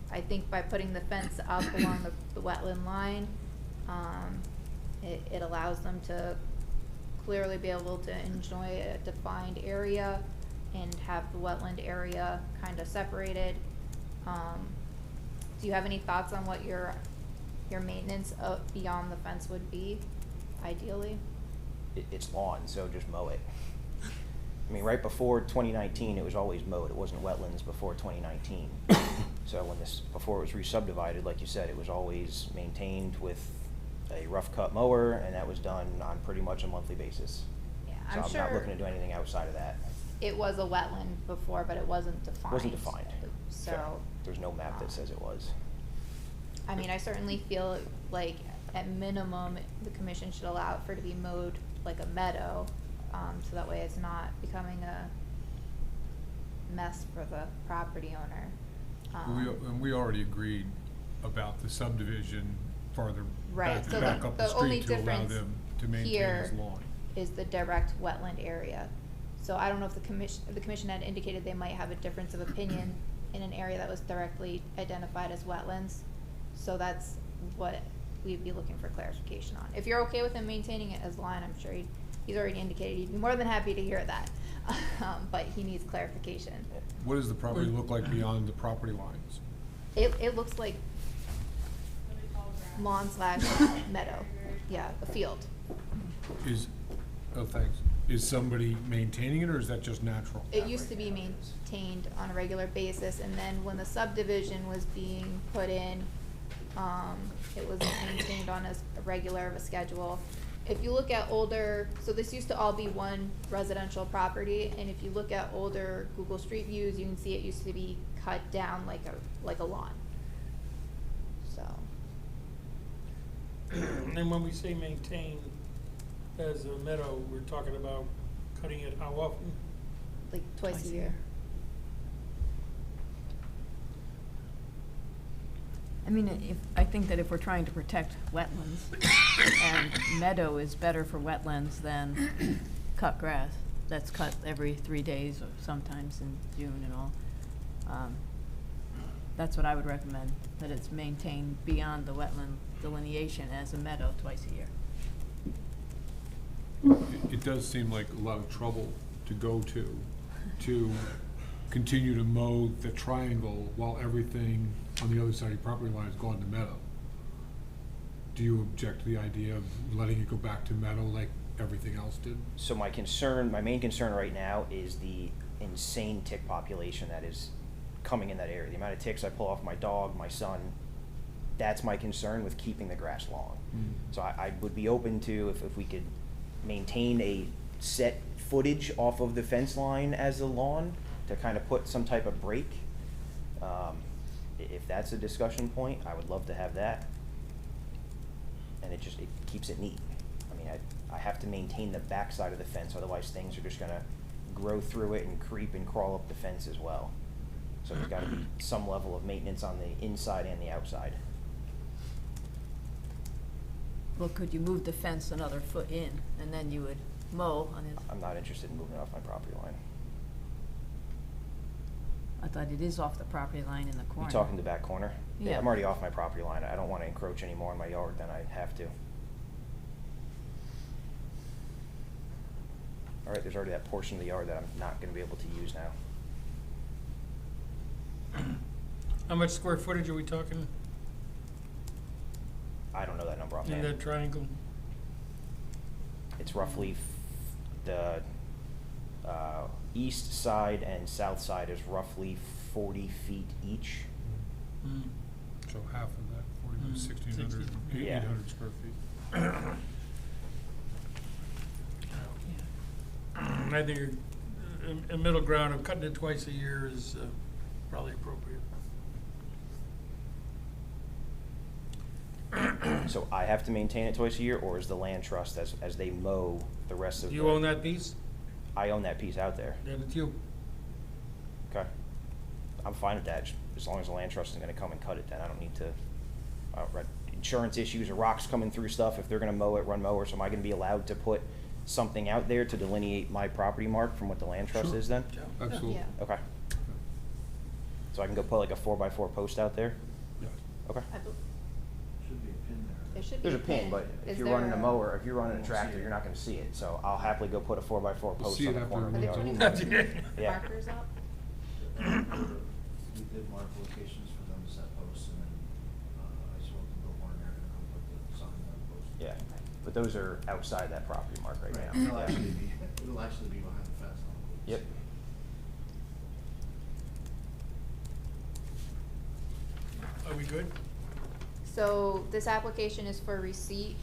I think by putting the fence up along the wetland line, it allows them to clearly be able to enjoy a defined area and have the wetland area kind of separated. Do you have any thoughts on what your maintenance beyond the fence would be, ideally? It's lawn, so just mow it. I mean, right before 2019, it was always mowed. It wasn't wetlands before 2019. So before it was re-subdivided, like you said, it was always maintained with a rough cut mower, and that was done on pretty much a monthly basis. Yeah, So I'm I'm sure not looking to do anything outside of that. it was a wetland before, but it wasn't defined. Wasn't defined. So, There's no map that says it was. I mean, I certainly feel like at minimum, the commission should allow it for it to be mowed like a meadow, so that way it's not becoming a mess for the property owner. And we already agreed about the subdivision farther Right, so back up the the only street to allow difference them to maintain here as lawn. is the direct wetland area. So I don't know if the commission had indicated they might have a difference of opinion in an area that was directly identified as wetlands. So that's what we'd be looking for clarification on. If you're okay with him maintaining it as lawn, I'm sure he's already indicated he'd be more than happy to hear that. But he needs clarification. What does the property look like beyond the property lines? It looks like Really tall grass. lawn/meadow, yeah, a field. Thanks. Is somebody maintaining it, or is that just natural? It used to be maintained on a regular basis, and then when the subdivision was being put in, it was maintained on as a regular of a schedule. If you look at older, so this used to all be one residential property, and if you look at older Google Street Views, you can see it used to be cut down like a lawn. So, And when we say maintain as a meadow, we're talking about cutting it how often? like twice a year. I mean, I think that if we're trying to protect wetlands, and meadow is better for wetlands than cut grass, that's cut every 3 days or sometimes in June and all. That's what I would recommend, that it's maintained beyond the wetland delineation as a meadow twice a year. It does seem like a lot of trouble to go to continue to mow the triangle while everything on the other side of your property line is gone to meadow. Do you object to the idea of letting it go back to meadow like everything else did? So my main concern right now is the insane tick population that is coming in that area. The amount of ticks I pull off my dog, my son, that's my concern with keeping the grass long. So I would be open to if we could maintain a set footage off of the fence line as a lawn to kind of put some type of break. If that's a discussion point, I would love to have that. And it keeps it neat. I mean, I have to maintain the backside of the fence, otherwise things are just gonna grow through it and creep and crawl up the fence as well. So there's gotta be some level of maintenance on the inside and the outside. Well, could you move the fence another foot in, and then you would mow on it? I'm not interested in moving it off my property line. I thought it is off the property line in the corner. You talking the back corner? Yeah. I'm already off my property line. I don't wanna encroach any more on my yard than I have to. All right, there's already that portion of the yard that I'm not gonna be able to use now. How much square footage are we talking I don't know that number in offhand. that triangle? It's roughly the east side and south side is roughly 40 feet each. Mm. So half of that, 1,600, 60. Yeah. 800 square feet. I think a middle ground of cutting it twice a year is probably appropriate. So I have to maintain it twice a year, or is the land trust as they mow the rest of Do the? you own that piece? I own that piece out there. Then it's you. Okay. I'm fine with that, as long as the land trust is gonna come and cut it, then I don't need to, insurance issues or rocks coming through stuff, if they're gonna mow it, run mower, so am I gonna be allowed to put something out there to delineate my property mark from what the land trust Sure. is then? Absolutely. Yeah. Okay. So I can go put like a 4x4 post out there? Yeah. Okay. Should be a pin there. There should be There's a pin, but Is if you're running a there mower, if you're running a won't tractor, see it. you're not gonna see it, so I'll happily go put a 4x4 We'll post see on it the after corner of the it yard. moves That's over. it. Yeah. markers up? We did mark locations for them to set posts, and then, I spoke to Bill Warner, they're gonna come put the sign on the post. Yeah, but those are outside that property mark right now. It'll Yeah. actually be behind the fence. Yep. Are we good? So this application is for receipt.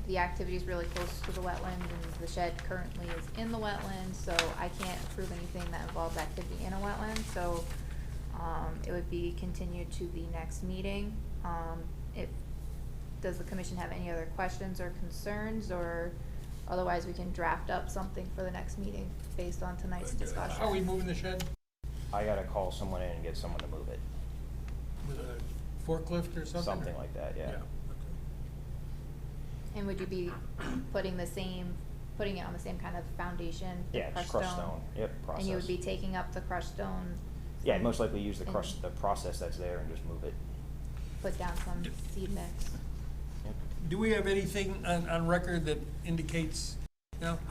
The activity is really close to the wetland, and the shed currently is in the wetland, so I can't approve anything that involves activity in a wetland, so it would be continued to the next meeting. Does the commission have any other questions or concerns, or otherwise we can draft up something for the next meeting based on tonight's discussion? How are we moving the shed? I gotta call someone in and get someone to move it, With a forklift or something? something like that, yeah. And would you be putting it on the same kind of foundation, the Yeah, it's crushed stone, yep, process. And you would be taking up the crushed stone? Yeah, from- most likely use the and process that's there and just move it. Put down some seed mix? Yep. Do we have anything on record that indicates,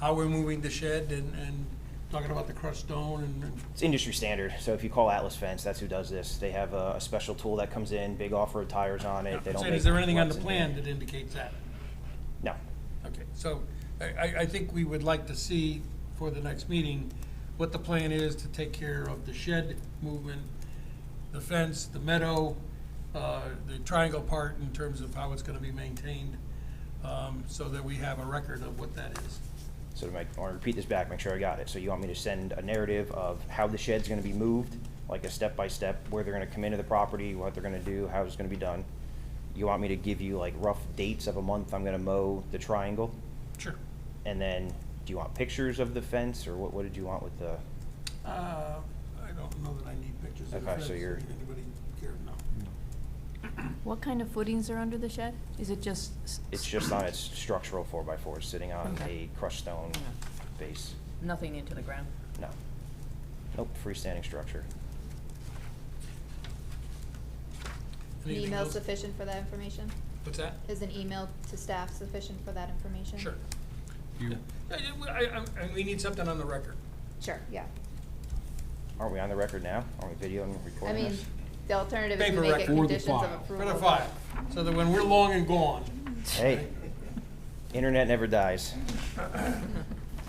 how we're moving the shed and talking about the crushed stone and? It's industry standard, so if you call Atlas Fence, that's who does this. They have a special tool that comes in, big off-road tires on it, they don't Saying, make is there anything on the ruts in plan here. that indicates that? No. Okay, so I think we would like to see for the next meeting what the plan is to take care of the shed movement, the fence, the meadow, the triangle part in terms of how it's gonna be maintained, so that we have a record of what that is. So I want to repeat this back, make sure I got it. So you want me to send a narrative of how the shed's gonna be moved, like a step-by-step, where they're gonna come into the property, what they're gonna do, how it's gonna be done? You want me to give you like rough dates of a month I'm gonna mow the triangle? Sure. And then, do you want pictures of the fence, or what did you want with the? I don't know that I need pictures of the Okay, so fence. you're- Anybody care? No. What kind of footings are under the shed? Is it just? It's just on its structural 4x4, sitting on Okay. a crushed stone Yeah. base. Nothing into the ground? No. Nope, freestanding structure. An Anything email else? sufficient for that information? What's that? Is an email to staff sufficient for that information? Sure. You, And we need something on the record. Sure, yeah. Aren't we on the record now? Aren't we videoing and I recording mean, this? the alternative is Paper to make it record. For the conditions of file. approval. For the file, so that when we're long and gone, Hey, Internet never dies.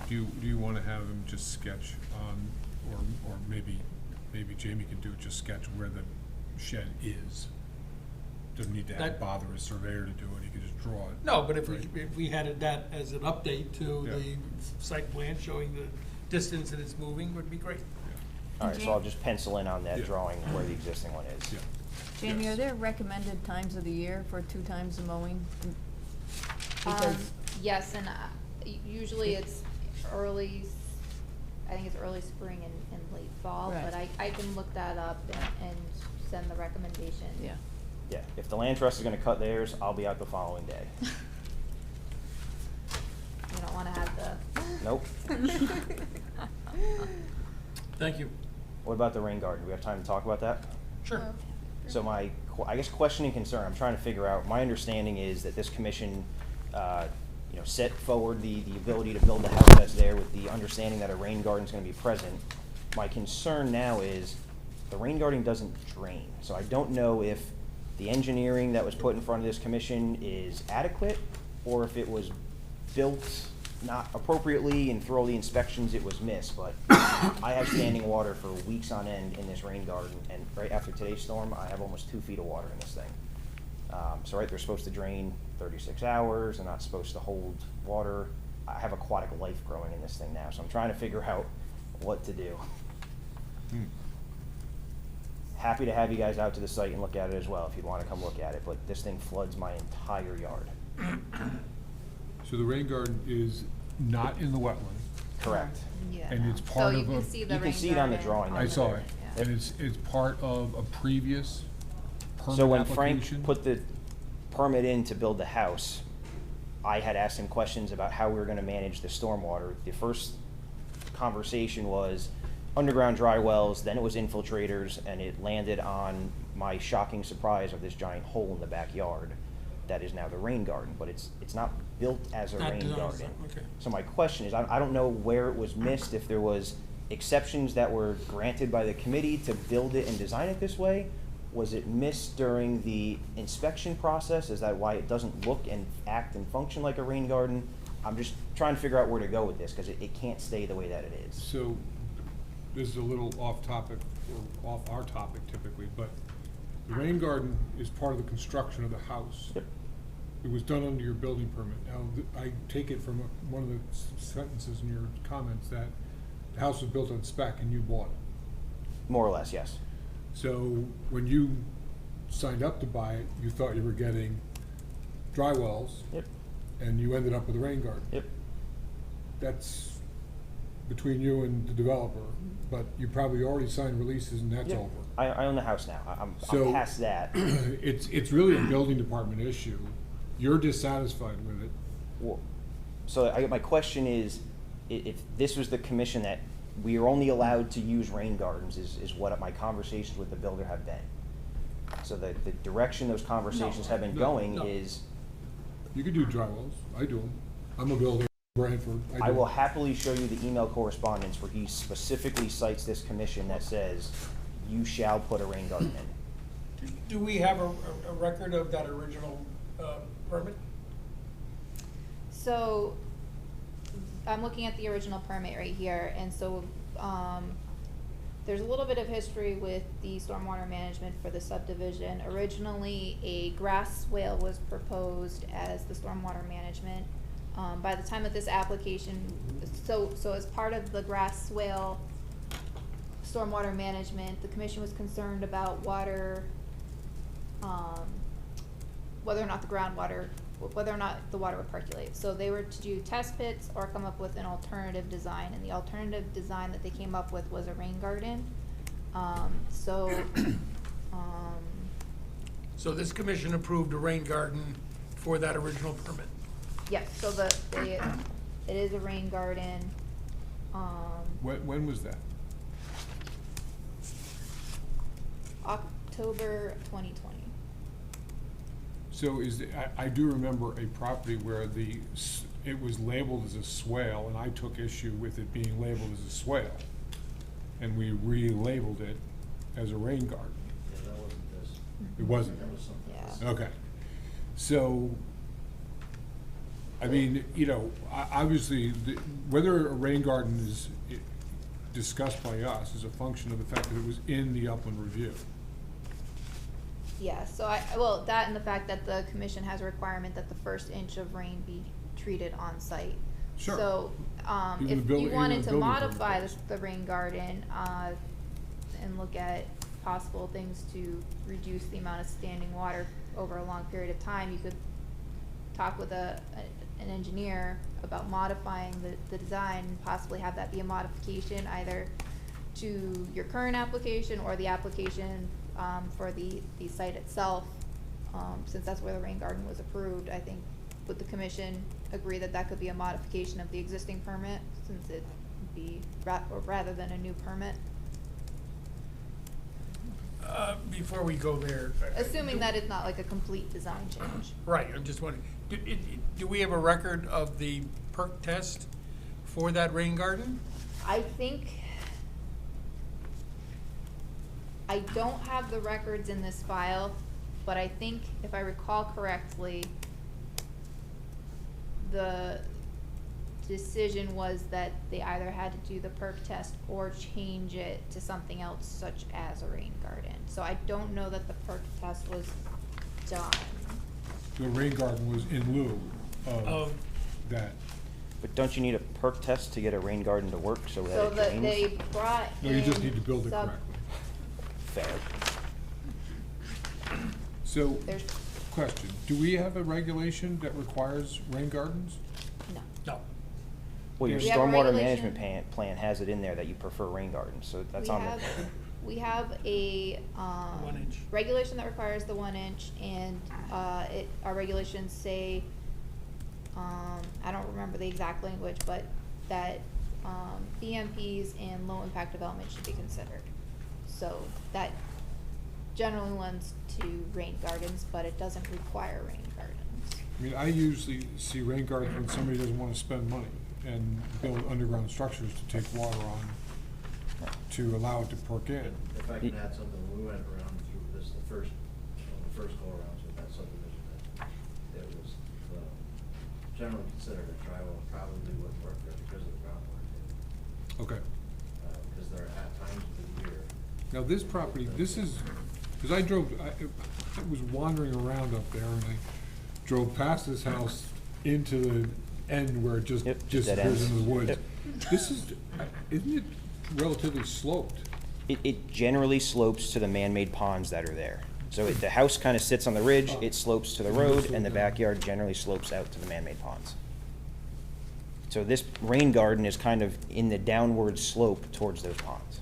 Do you want to have him just sketch on, or maybe Jamie can do it, just sketch where the shed is? Doesn't need to bother a surveyor to do it, he could just draw it. No, but if Right. we had that as an update to Yeah. the site plan showing the distance that it's moving would be great. All right, so I'll just pencil in on that Yeah. drawing where the existing one is. Yeah. Jamie, Yes. are there recommended times of the year for 2 times the mowing? Because, Yes, and usually it's early, I think it's early spring and late fall, Right. but I can look that up and send the recommendation. yeah. Yeah, if the land trust is gonna cut theirs, I'll be out the following day. You don't wanna have the. Nope. Thank you. What about the rain garden? Do we have time to talk about that? Sure. So my, I guess question and concern, I'm trying to figure out, my understanding is that this commission, set forward the ability to build the house that's there with the understanding that a rain garden's gonna be present. My concern now is the rain garden doesn't drain. So I don't know if the engineering that was put in front of this commission is adequate, or if it was built not appropriately and through all the inspections it was missed, but I have standing water for weeks on end in this rain garden, and right after today's storm, I have almost 2 feet of water in this thing. So right, they're supposed to drain 36 hours, they're not supposed to hold water. I have aquatic life growing in this thing now, so I'm trying to figure out what to do. Happy to have you guys out to the site and look at it as well, if you'd wanna come look at it, but this thing floods my entire yard. So the rain garden is not in the wetland. Correct. Yeah. And no. it's part So of you a- can see the You can rain see it on the garden drawing. I saw it, Yeah. and it's part of a previous permit So when application? Frank put the permit in to build the house, I had asked him questions about how we were gonna manage the stormwater. The first conversation was underground dry wells, then it was infiltrators, and it landed on my shocking surprise of this giant hole in the backyard that is now the rain garden, but it's not built as a Not rain designed, garden. okay. So my question is, I don't know where it was missed, if there was exceptions that were granted by the committee to build it and design it this way. Was it missed during the inspection process? Is that why it doesn't look and act and function like a rain garden? I'm just trying to figure out where to go with this, because it can't stay the way that it is. So, this is a little off topic, or off our topic typically, but the rain garden is part of the construction of the house. Yep. It was done under your building permit. Now, I take it from one of the sentences in your comments that the house was built on spec and you bought it. More or less, yes. So, when you signed up to buy it, you thought you were getting dry wells, Yep, and you ended up with a rain garden. yep. That's between you and the developer, but you probably already signed releases and that's Yep. over. I own the house now. I'm So- past that. It's really a building department issue. You're dissatisfied with it. Well, so my question is, if this was the commission that we are only allowed to use rain gardens, is what my conversations with the builder have been. So the direction those conversations have been No, going no. is, You could do dry wells. I do them. I'm a builder in Branford. I do will 'em. happily show you the email correspondence where he specifically cites this commission that says, you shall put a rain garden in. Do we have a record of that original permit? So, I'm looking at the original permit right here, and so, there's a little bit of history with the stormwater management for the subdivision. Originally, a grass swale was proposed as the stormwater management. By the time of this application, so as part of the grass swale stormwater management, the commission was concerned about water, whether or not the water would percolate. So they were to do test pits or come up with an alternative design, and the alternative design that they came up with was a rain garden. So this commission approved a rain garden for that original permit. Yes, so it is a rain garden. When was that? October 2020. So I do remember a property where it was labeled as a swale, and I took issue with it being labeled as a swale. And we relabeled it as a rain garden. Yeah, that wasn't this. It wasn't? That was something Yeah. else. Okay. So, I mean, you know, obviously, whether a rain garden is discussed by us is a function of the fact that it was in the upland review. Yeah, so well, that and the fact that the commission has a requirement that the first inch of rain be treated on site. Sure. So, Even if the you even wanted the to building modify permit the rain garden, and look at possible things to reduce the amount of standing water over a long period of time, you could talk with an engineer about modifying the design, and possibly have that be a modification either to your current application or the application, for the site itself. Since that's where the rain garden was approved, I think, would the commission agree that that could be a modification of the existing permit, since it'd be, or rather than a new permit? Before we go there. Assuming that it's not like a complete design change. Right, I'm just wondering, do we have a record of the perk test for that rain garden? I think, I don't have the records in this file, but I think, if I recall correctly, the decision was that they either had to do the perk test or change it to something else, such as a rain garden. So I don't know that the perk test was done. The rain garden was in lieu of that. But don't you need a perk test to get a rain garden to work so that So it that drains? they brought in. No, you just need to build it sub- correctly. Fair. So, There's, question, do we have a regulation that requires rain gardens? no. No. Well, your We have a stormwater regulation. management plan has it in there that you prefer rain gardens, so that's on the. We have a, 1 inch. regulation that requires the 1 inch, and, our regulations say, I don't remember the exact language, but that, BMPs and low impact development should be considered. So that generally lends to rain gardens, but it doesn't require rain gardens. I mean, I usually see rain gardens when somebody doesn't wanna spend money and build underground structures to take water on, to allow it to perk in. If I can add something, we went around through this, the first go-arounds with that subdivision, that it was, generally considered a drywall, probably wouldn't work there because of the groundwater. Okay. Because there are at times of the year. Now, this property, this is, because I was wandering around up there, and I drove past this house into the end where it just Yep, just disappears dead ends. into the woods. Yep. This is, isn't it relatively sloped? It generally slopes to the man-made ponds that are there. So the house kind of sits on the ridge, it slopes to the road, and the backyard generally slopes out to the man-made ponds. So this rain garden is kind of in the downward slope towards those ponds.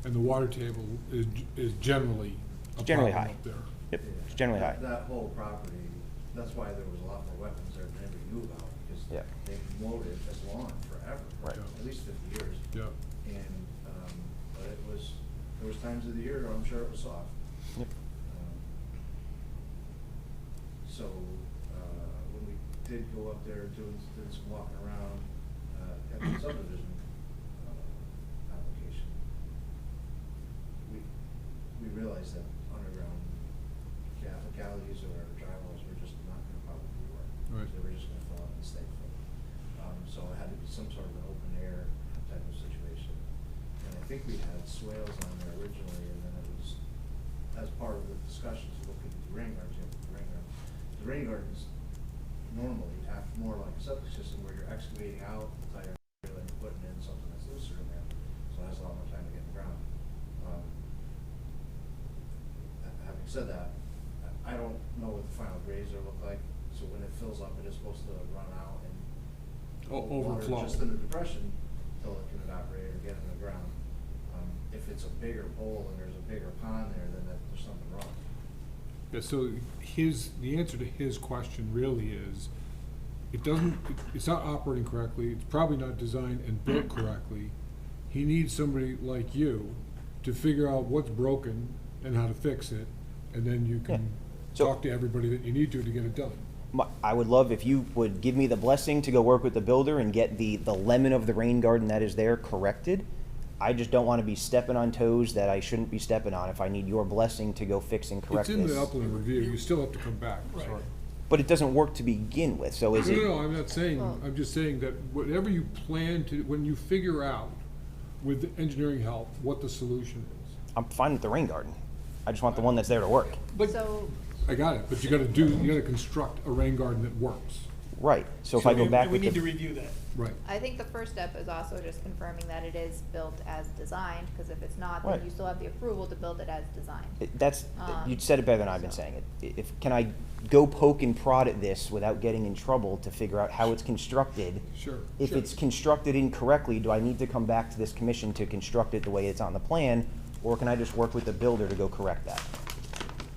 And the water table is generally a Generally problem high. up there. Yep, it's generally high. That whole property, that's why there was a lot more wetlands there than anybody knew about, Yeah. because they mowed it as lawn forever. Right. At least 50 years. Yeah. And, but there was times of the year, I'm sure it was soft. Yep. So, when we did go up there doing some walking around, at the subdivision, application, we realized that underground galleys or drywalls were just not gonna probably work. Right. They were just gonna fall out and stay put. So it had to be some sort of an open air type of situation. And I think we had swales on there originally, and then it was, as part of the discussions, what could the rain gardens, the rain gardens normally act more like a septic system where you're excavating out the entire area and you're putting in something that's looser in there, so it has a lot more time to get in the ground. Having said that, I don't know what the final grades are look like, so when it fills up, it is supposed to run out and Overflow. water just in the depression, till it can evaporate or get in the ground. If it's a bigger bowl and there's a bigger pond there, then there's something wrong. Yeah, so the answer to his question really is, it's not operating correctly, it's probably not designed and built correctly. He needs somebody like you to figure out what's broken and how to fix it, and then you can So- talk to everybody that you need to get it done. I would love if you would give me the blessing to go work with the builder and get the lemon of the rain garden that is there corrected. I just don't want to be stepping on toes that I shouldn't be stepping on if I need your blessing to go fix and correct It's in this. the upland review, you still have to come back, Right. sorry. But it doesn't work to begin with, so is it? No, I'm not saying, Well- I'm just saying that whatever you plan to, when you figure out with engineering help what the solution is. I'm fine with the rain garden. I just want the one that's there to work. But, So, I got it, but you gotta construct a rain garden that works. Right, so if I go back We with need to the, review that. Right. I think the first step is also just confirming that it is built as designed, because if it's not, then Right. you still have the approval to build it as designed. that's, you said it better than I've been saying it. If, can I go poke and prod at this without getting in trouble to figure out how it's constructed? Sure. If sure. it's constructed incorrectly, do I need to come back to this commission to construct it the way it's on the plan? Or can I just work with the builder to go correct that?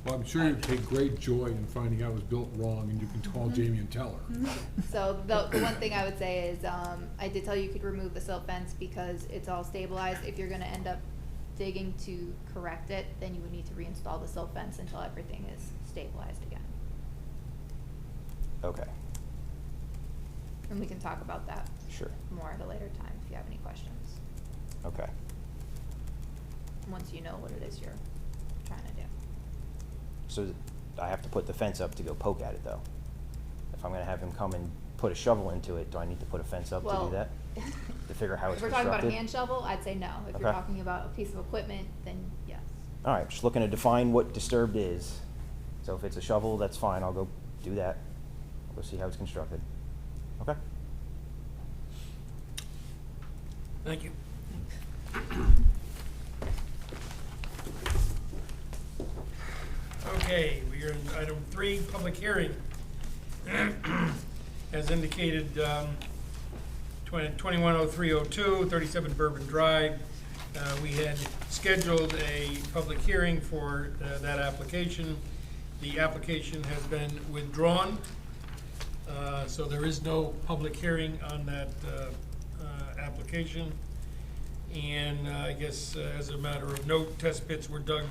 Well, I'm sure you take great joy in finding out it was built wrong, and you can call Jamie and tell her. So the one thing I would say is, I did tell you could remove the silt fence because it's all stabilized. If you're gonna end up digging to correct it, then you would need to reinstall the silt fence until everything is stabilized again. Okay, And we can talk about that sure, more at a later time if you have any questions, okay. once you know what it is you're trying to do. So I have to put the fence up to go poke at it, though? If I'm gonna have him come and put a shovel into it, do I need to put a fence up to Well, do that? To figure out how it's If we're talking constructed? about a hand shovel, I'd say no. If you're Okay. talking about a piece of equipment, then yes. All right, just looking to define what disturbed is. So if it's a shovel, that's fine, I'll go do that. We'll see how it's constructed. Okay? Thank you. Okay, we are in item 3, public hearing. As indicated, 210302, 37 Bourbon Drive. We had scheduled a public hearing for that application. The application has been withdrawn, so there is no public hearing on that application. And I guess as a matter of note, test pits were dug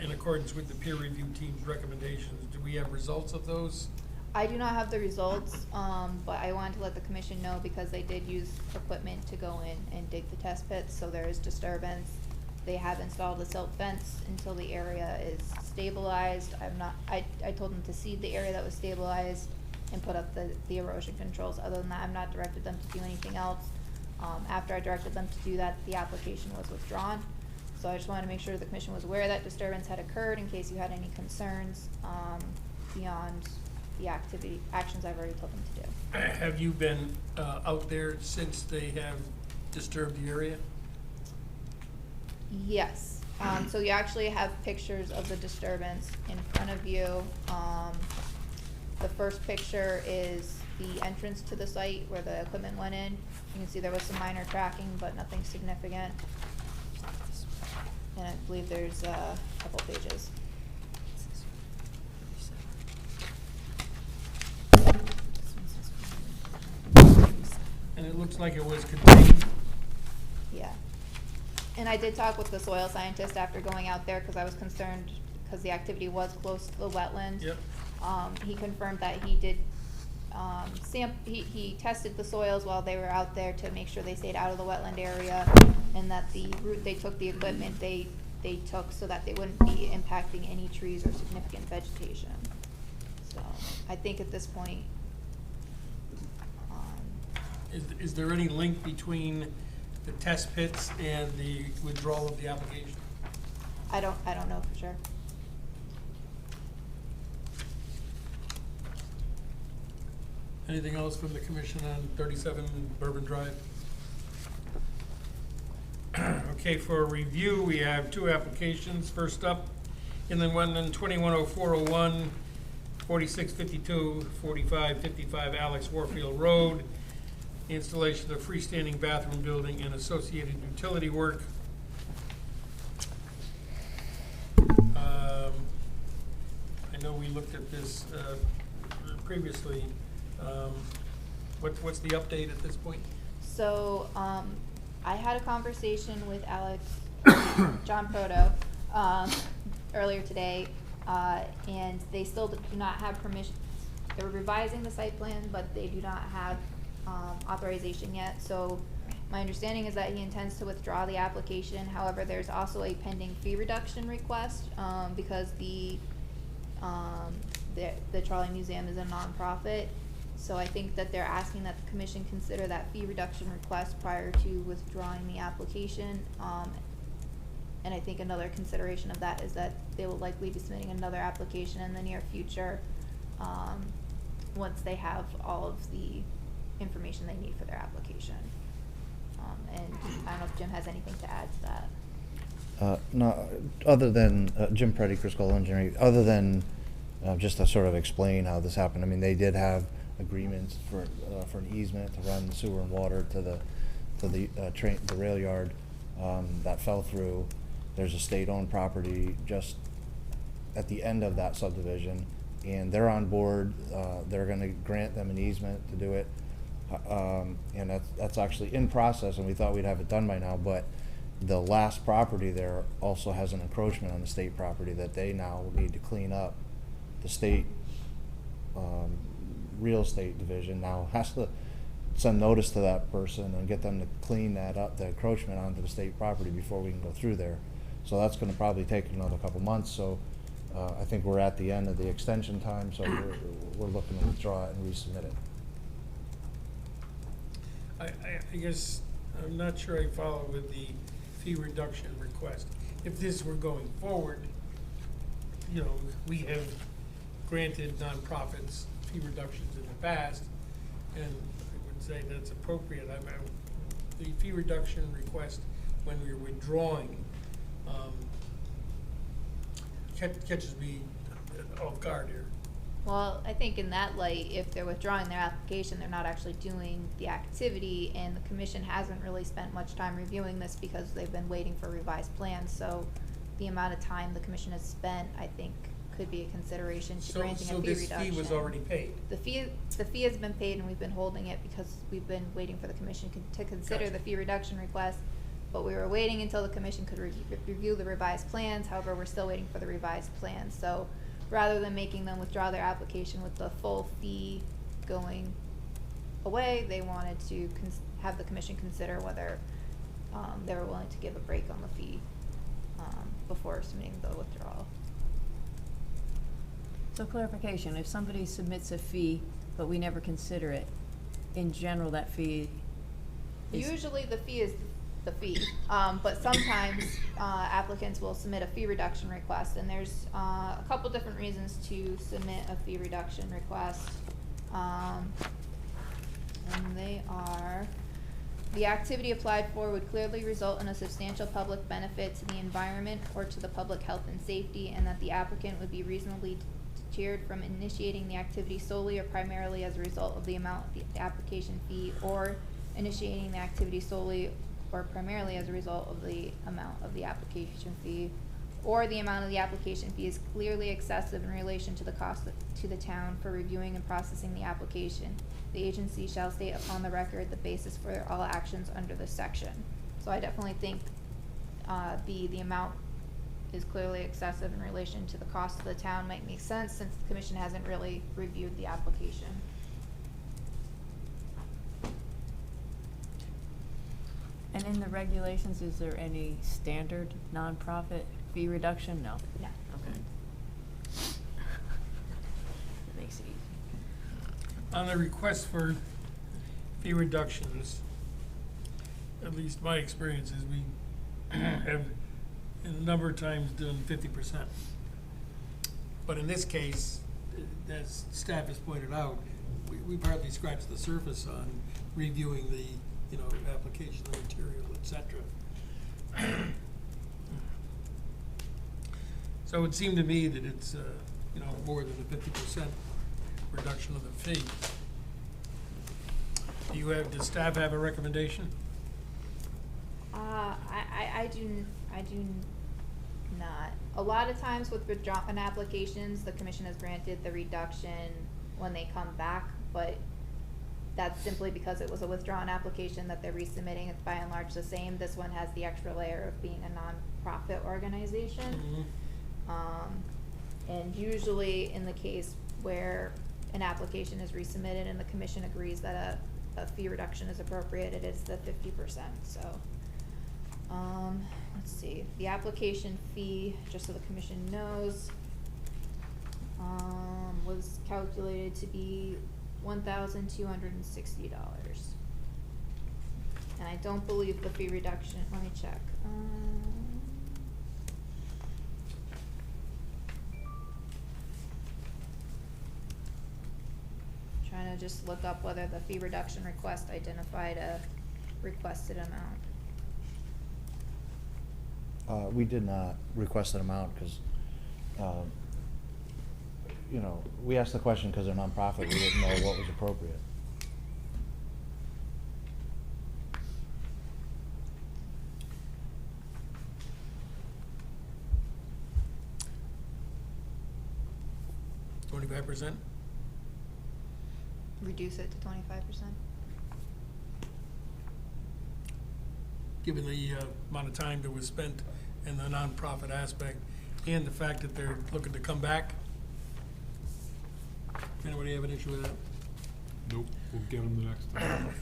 in accordance with the peer review team's recommendations. Do we have results of those? I do not have the results, but I wanted to let the commission know because they did use equipment to go in and dig the test pits, so there is disturbance. They have installed a silt fence until the area is stabilized. I told them to seed the area that was stabilized and put up the erosion controls. Other than that, I've not directed them to do anything else. After I directed them to do that, the application was withdrawn. So I just wanted to make sure the commission was aware that disturbance had occurred in case you had any concerns, beyond the actions I've already told them to do. Have you been out there since they have disturbed the area? Yes, so you actually have pictures of the disturbance in front of you. The first picture is the entrance to the site where the equipment went in. You can see there was some minor cracking, but nothing significant. And I believe there's a couple pages. And it looks like it was contained. Yeah. And I did talk with the soil scientist after going out there, cause I was concerned, cause the activity was close to the wetland. Yep. He confirmed that he did, he tested the soils while they were out there to make sure they stayed out of the wetland area, and that the route they took, the equipment they took so that they wouldn't be impacting any trees or significant vegetation. So, I think at this point, Is there any link between the test pits and the withdrawal of the application? I don't know for sure. Anything else from the commission on 37 Bourbon Drive? Okay, for review, we have 2 applications. First up, Inland Wetland 210401, 4652, 4555 Alex Warfield Road. Installation of freestanding bathroom building and associated utility work. I know we looked at this previously. What's the update at this point? So, I had a conversation with Alex, John Proto, earlier today, and they still do not have permission. They're revising the site plan, but they do not have, authorization yet. So my understanding is that he intends to withdraw the application. However, there's also a pending fee reduction request, because the Trolley Museum is a nonprofit. So I think that they're asking that the commission consider that fee reduction request prior to withdrawing the application. And I think another consideration of that is that they will likely be submitting another application in the near future, once they have all of the information they need for their application. And I don't know if Jim has anything to add to that. No, other than, Jim Preddy, Chris Cole Engineering, other than, just to sort of explain how this happened, I mean, they did have agreements for an easement to run sewer and water to the rail yard, that fell through. There's a state-owned property just at the end of that subdivision, and they're on board. They're gonna grant them an easement to do it. And that's actually in process, and we thought we'd have it done by now, but the last property there also has an encroachment on the state property that they now need to clean up. The state, real estate division now has to send notice to that person and get them to clean that up, the encroachment onto the state property before we can go through there. So that's gonna probably take another couple months, so, I think we're at the end of the extension time, so we're looking to withdraw it and resubmit it. I guess, I'm not sure I follow with the fee reduction request. If this were going forward, you know, we have granted nonprofits fee reductions in the past, and I would say that's appropriate. The fee reduction request when we're withdrawing, catches me off guard here. Well, I think in that light, if they're withdrawing their application, they're not actually doing the activity, and the commission hasn't really spent much time reviewing this because they've been waiting for revised plans, so the amount of time the commission has spent, I think, could be a consideration to granting a fee reduction. So this fee was already paid? The fee has been paid, and we've been holding it because we've been waiting for the commission to consider Gotcha. the fee reduction request, but we were waiting until the commission could review the revised plans. However, we're still waiting for the revised plans, so rather than making them withdraw their application with the full fee going away, they wanted to have the commission consider whether they were willing to give a break on the fee before submitting the withdrawal. So clarification, if somebody submits a fee, but we never consider it, in general, that fee is... Usually the fee is the fee, but sometimes applicants will submit a fee reduction request, and there's a couple different reasons to submit a fee reduction request. And they are: the activity applied for would clearly result in a substantial public benefit to the environment or to the public health and safety, and that the applicant would be reasonably deterred from initiating the activity solely or primarily as a result of the amount of the application fee, or initiating the activity solely or primarily as a result of the amount of the application fee, or the amount of the application fee is clearly excessive in relation to the cost to the town for reviewing and processing the application. The agency shall state upon the record the basis for all actions under this section. So I definitely think the amount is clearly excessive in relation to the cost of the town might make sense, since the commission hasn't really reviewed the application. And in the regulations, is there any standard nonprofit fee reduction? No. No. Okay. That makes it easy. On the request for fee reductions, at least my experience is we have a number of times done 50%. But in this case, as staff has pointed out, we've hardly scratched the surface on reviewing the, you know, application, the material, et cetera. So it seemed to me that it's, you know, more than a 50% reduction of the fee. Does staff have a recommendation? I do not. A lot of times with withdrawing applications, the commission has granted the reduction when they come back, but that's simply because it was a withdrawn application that they're resubmitting. It's by and large the same. This one has the extra layer of being a nonprofit organization. Mm-hmm. And usually in the case where an application is resubmitted and the commission agrees that a fee reduction is appropriate, it is the 50%, so. Let's see, the application fee, just so the commission knows, was calculated to be $1,260. And I don't believe the fee reduction, let me check. Trying to just look up whether the fee reduction request identified a requested amount. We did not request an amount because, you know, we asked the question because they're nonprofit. We didn't know what was appropriate. $25%? Reduce it to 25%? Given the amount of time that was spent in the nonprofit aspect and the fact that they're looking to come back. Anybody have an issue with that? Nope, we'll get them the next time.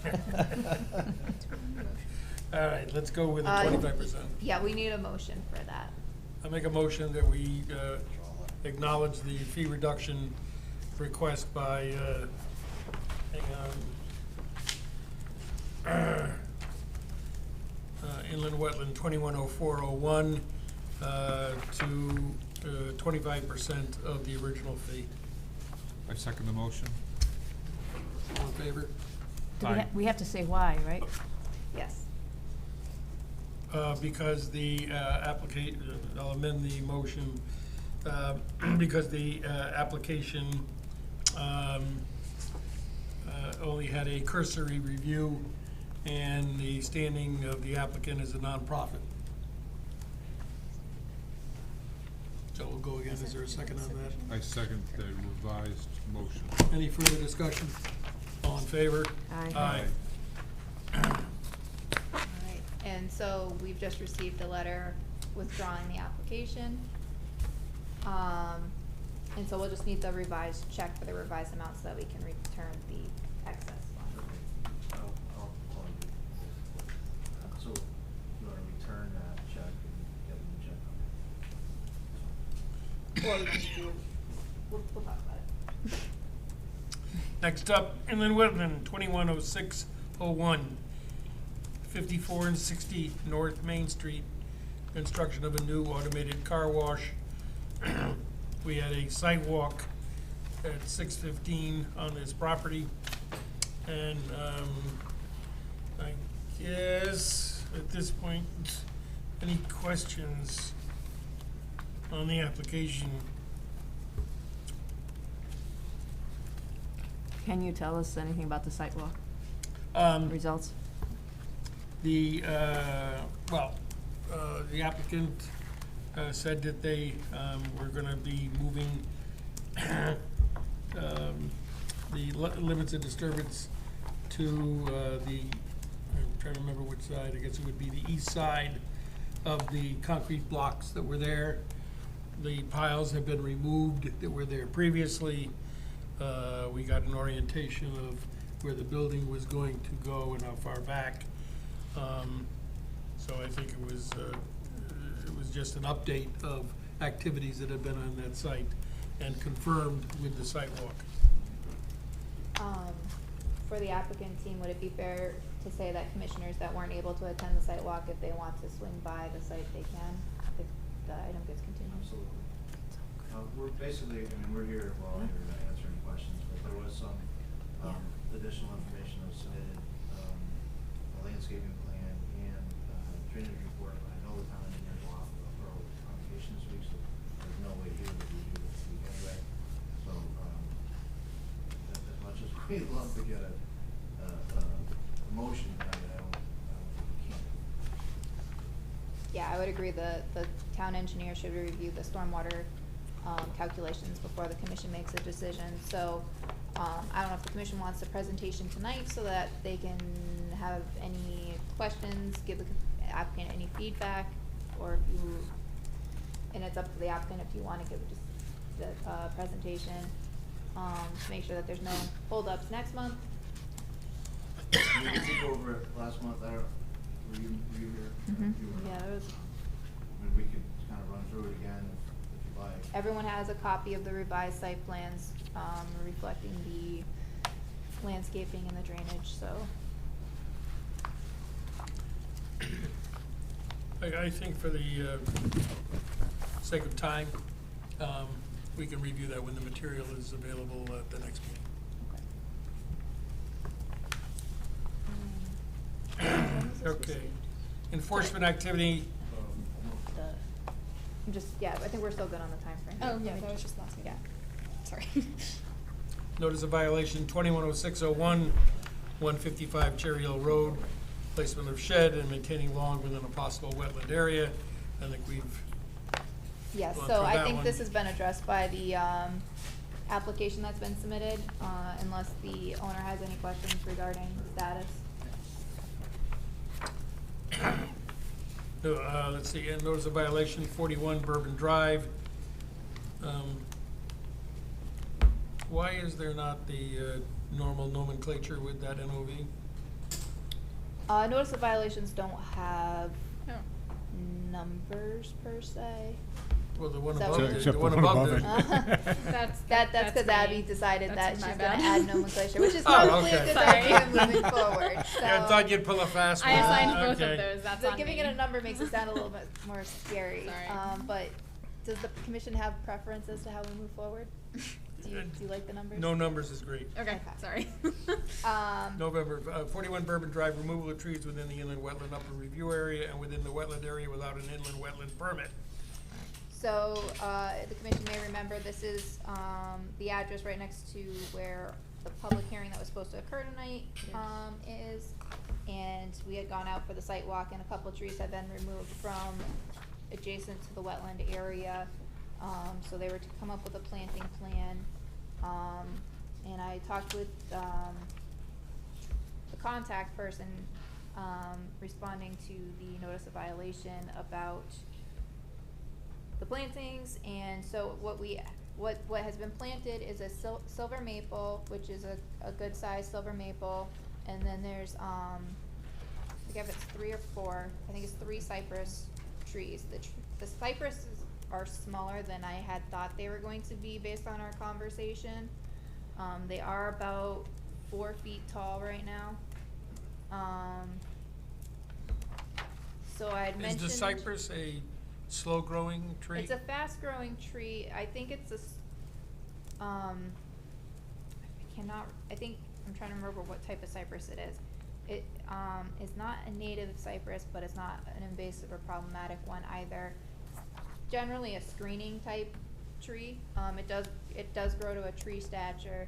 All right, let's go with the Uh, 25%. Yeah, we need a motion for that. I make a motion that we acknowledge the fee reduction request by, hang on, Inland Wetland 210401 to 25% of the original fee. I second the motion. All in favor? We have to say why, right? Yes. Because the I'll amend the motion, because the application only had a cursory review and the standing of the applicant as a nonprofit. So we'll go again. Is there a second on that? I second the revised motion. Any further discussion? All in favor? Aye. Alright, and so we've just received a letter withdrawing the application. And so we'll just need the revised check for the revised amount so that we can return the excess fund. I'll call you. So, you want to return that check and get a new check? Or we can do, we'll talk about it. Next up, Inland Wetland 210601, 54 and 60 North Main Street, construction of a new automated car wash. We had a site walk at 6:15 on this property. And I guess at this point, any questions on the application? Can you tell us anything about the sidewalk results? The applicant said that they were gonna be moving the limits of disturbance to I'm trying to remember which side, I guess it would be the east side of the concrete blocks that were there. The piles have been removed that were there previously. We got an orientation of where the building was going to go and how far back. So I think it was just an update of activities that have been on that site and confirmed with the site walk. For the applicant team, would it be fair to say that commissioners that weren't able to attend the site walk, if they want to swing by the site, they can, if the item gets continued? Absolutely. We're basically, we're here while you're answering questions, but there was some additional information that was submitted, a landscaping plan and drainage report. I know the town engineer will have a thorough convocation this week, so there's no way here to review this week anyway. So, as much as we'd love to get a motion, I don't think we can. Yeah, I would agree, the town engineer should review the stormwater calculations before the commission makes a decision. So, I don't know if the commission wants a presentation tonight so that they can have any questions, give the applicant any feedback, or if you, and it's up to the applicant if you wanna give just the, presentation, to make sure that there's no holdups next month. We did go over it last month. I don't, were you here? Mhm. You were. Yeah, there was, I mean, we could kind of run through it again if you Everyone has a copy of the revised site plans, reflecting the landscaping and the drainage, so. I think for the sake of time, we can review that when the material is available at the next meeting. When was this Okay. received? Enforcement activity, Yeah, I think we're still good on the timeframe. Oh, yeah, that was just last meeting. Yeah. Sorry. notice of violation 210601, 155 Cherry Hill Road, placement of shed and maintaining lawn within a possible wetland area. I think we've Yes, Gone so through I that think one. this has been addressed by the, application that's been submitted, unless the owner has any questions regarding status. let's see, and notice of violation 41 Bourbon Drive. Why is there not the normal nomenclature with that NOV? Notice of violations don't have Oh. numbers per se. Well, the one Is that above what- it, Except the one the one above above it. it. That's because me. Abby decided that That's she's my gonna bad. add nomenclature, which is Oh, probably a okay. good Sorry. idea moving forward, so. Yeah, I thought you'd pull a fast one. I assigned both Okay. of those, that's So on giving me. it a number makes it sound a little bit more scary. Sorry. But does the commission have preference as to how we move forward? Do you like the numbers? No numbers is great. Okay, sorry. November, 41 Bourbon Drive, removal of trees within the inland wetland upper review area and within the wetland area without an inland wetland permit. So, the commission may remember, this is, the address right next to where the public hearing that was supposed to occur tonight, is. And we had gone out for the site walk and a couple of trees had been removed from adjacent to the wetland area. So they were to come up with a planting plan. And I talked with, the contact person, responding to the notice of violation about the plantings, and so what has been planted is a silver maple, which is a good sized silver maple, and then there's, I forget if it's 3 or 4, I think it's 3 cypress trees. The cypresses are smaller than I had thought they were going to be based on our conversation. They are about 4 feet tall right now. So I had mentioned. Is the cypress a slow-growing tree? It's a fast-growing tree. I think it's I think, I'm trying to remember what type of cypress it is. It, is not a native cypress, but it's not an invasive or problematic one either. Generally a screening type tree. It does grow to a tree stature.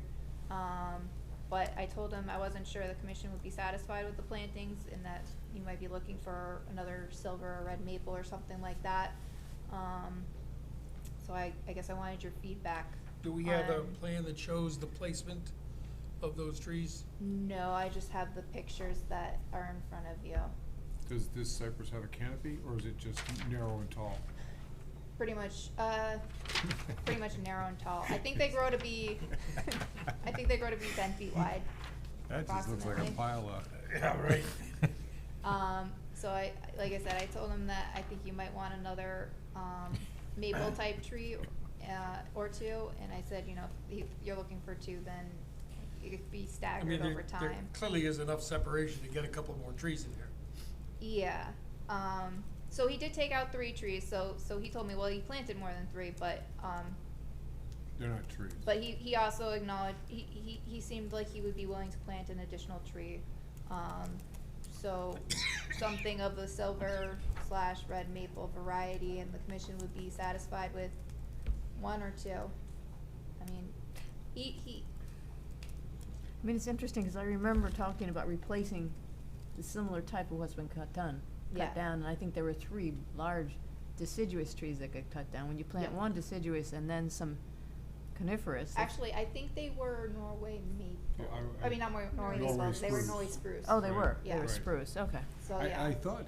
But I told him I wasn't sure the commission would be satisfied with the plantings and that you might be looking for another silver or red maple or something like that. So I guess I wanted your feedback. Do we have a on- plan that shows the placement of those trees? No, I just have the pictures that are in front of you. Does this cypress have a canopy, or is it just narrow and tall? Pretty much narrow and tall. I think they grow to be, 10 feet wide. That just looks like a approximately. pile of. Yeah, right. So like I said, I told him that I think you might want another, maple type tree, or 2, and I said, if you're looking for 2, then it could be I mean, staggered over there time. clearly is enough separation to get a couple more trees in there. Yeah, so he did take out 3 trees, so he told me, well, he planted more than 3, but, They're not trees. but he also acknowledged, he seemed like he would be willing to plant an additional tree. So something of the silver/red maple variety, and the commission would be satisfied with 1 or 2. I mean, he I mean, it's interesting, because I remember talking about replacing the similar type of what's been cut down, Yeah. and I think there were 3 large deciduous trees that got cut down. When you plant Yeah. one deciduous and then some coniferous. that's- actually, I think they were Norway maple. Yeah, I mean, not Norway Norway maple, they were spruce. Norway spruce. Oh, they Right. were, Yeah. they were Right. spruce, okay. So, yeah. I thought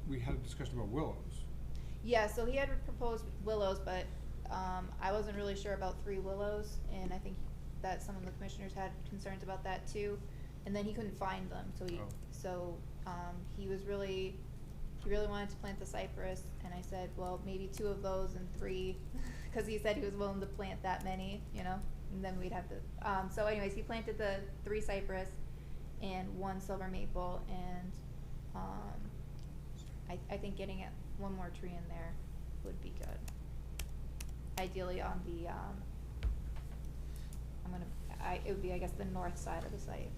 we had a discussion about willows. Yeah, so he had proposed willows, but, I wasn't really sure about 3 willows, and I think that some of the commissioners had concerns about that too. And then he couldn't find them, so Oh. he was really he really wanted to plant the cypress, and I said, well, maybe 2 of those and 3, because he said he was willing to plant that many, you know, and then we'd have to, so anyways, he planted the 3 cypress and 1 silver maple, and, I think getting it 1 more tree in there would be good. Ideally on the, it would be, I guess, the north side of the site.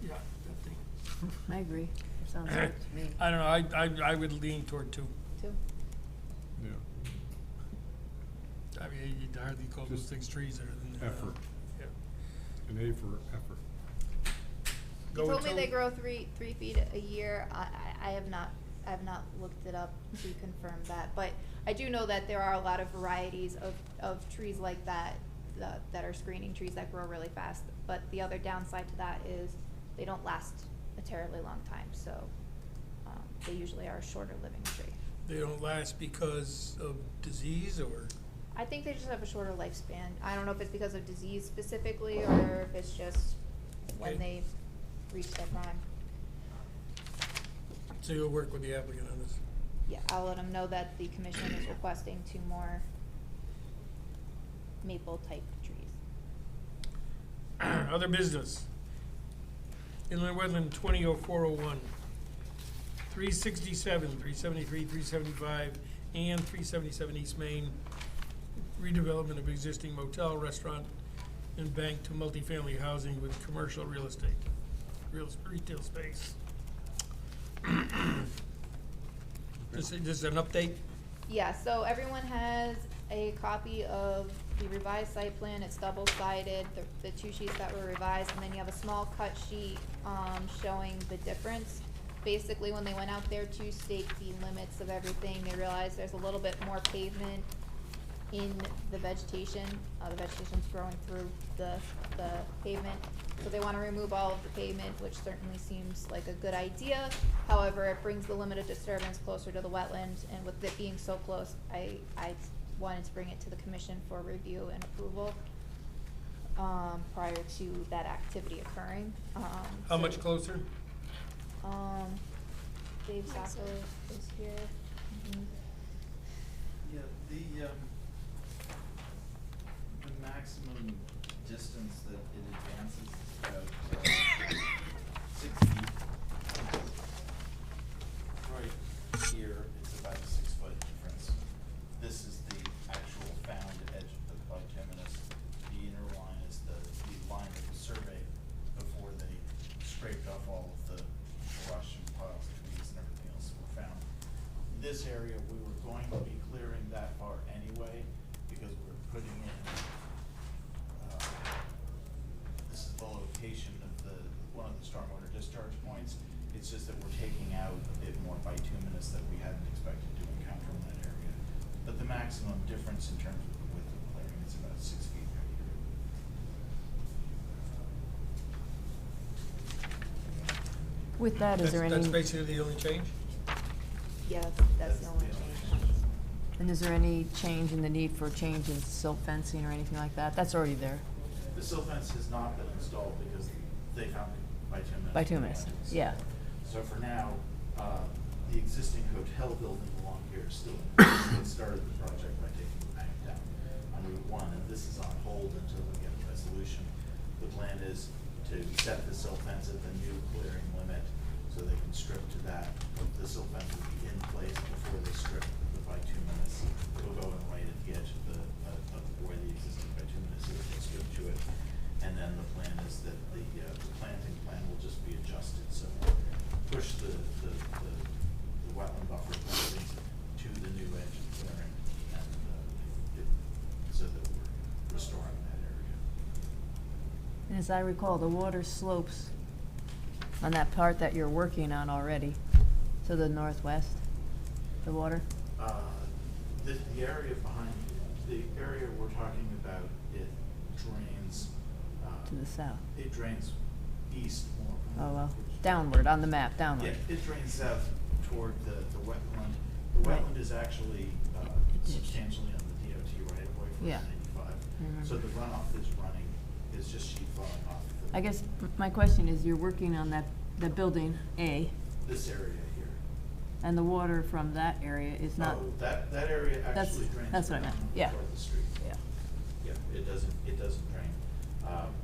Yeah, that thing. I agree. Sounds good to me. I don't know, I would lean toward 2. 2? Yeah. I mean, you'd hardly call those Just things trees other than. Effort. Yeah. An A for effort. He Go told with me 2. they grow 3 feet a year. I have not looked it up to confirm that, but I do know that there are a lot of varieties of trees like that that are screening trees that grow really fast. But the other downside to that is they don't last a terribly long time, so they usually are a shorter living tree. They don't last because of disease, or? I think they just have a shorter lifespan. I don't know if it's because of disease specifically, or if it's just when Okay. they reach their prime. So you'll work with the applicant on this? Yeah, I'll let them know that the commission is requesting 2 more maple-type trees. Other business. Inland Wetland 200401, 367, 373, 375, and 377 East Main, redevelopment of existing motel, restaurant, and bank to multifamily housing with commercial real estate, retail space. This is an update? Yeah, so everyone has a copy of the revised site plan. It's double-sided, the 2 sheets that were revised, and then you have a small cut sheet showing the difference. Basically, when they went out there to stake the limits of everything, they realized there's a little bit more pavement in the vegetation. The vegetation's growing through the pavement. So they want to remove all of the pavement, which certainly seems like a good idea. However, it brings the limit of disturbance closer to the wetland, and with it being so close, I wanted to bring it to the commission for review and approval prior to that activity occurring. How much closer? Dave Sacco is here. Mhm. Yeah, the maximum distance that it advances is about 6 feet. Right here, it's about a 6-foot difference. This is the actual found edge of the bituminous. The inner line is the line that was surveyed before they scraped off all of the brush and piles of trees and everything else that were found. This area, we were going to be clearing that far anyway, because we're putting in, this is the location of one of the stormwater discharge points. It's just that we're taking out a bit more bituminous that we hadn't expected to encounter in that area. But the maximum difference in terms of the width of the clearing is about 6 feet right here. With that, is there any? That's basically the only change? Yeah, that's the only change. And is there any change in the need for change in silt fencing or anything like that? That's already there. The silt fence has not been installed because they found bituminous. Bituminous, yeah. So for now, the existing hotel building along here is still, they started the project by taking the bank down on Route 1, and this is on hold until we get a resolution. The plan is to set the silt fence at the new clearing limit so they can strip to that. The silt fence will be in place before they strip the bituminous. It'll go in right at the edge of where the existing bituminous is, they'll strip to it. And then the plan is that the planting plan will just be adjusted, so push the wetland buffer plantings to the new edge of the clearing, and so that we're restoring that area. And as I recall, the water slopes on that part that you're working on already, to the northwest, the water? The area behind, the area we're talking about, it drains. To the south. It drains east more. Oh, well, downward, on the map, Yeah, downward. it drains south toward the wetland. The Right. wetland is actually substantially on the DOT right away from Yeah. 95. Mhm. So the runoff is just sheet falling off. I guess my question is, you're working on the building A, this area here. And the water from that area is not, Oh, that area That's- actually drains. that's what I meant, yeah. Toward the street. yeah, Yeah, it doesn't drain.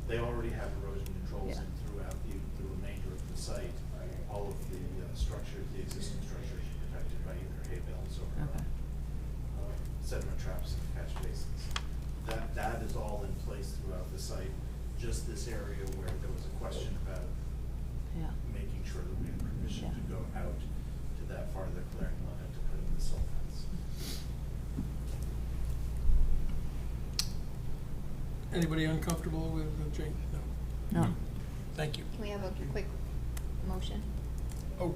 They already have erosion controls Yeah. in throughout the remainder of the site. All of the structures, the existing structures are protected by either hay bales or okay. sediment traps and catch basins. That is all in place throughout the site. Just this area where there was a question about Yeah. making sure that we had permission Yeah. to go out to that part of the clearing limit to put in the silt fence. Anybody uncomfortable with the change? No. No, Thank you. Can we have a quick motion? Oh,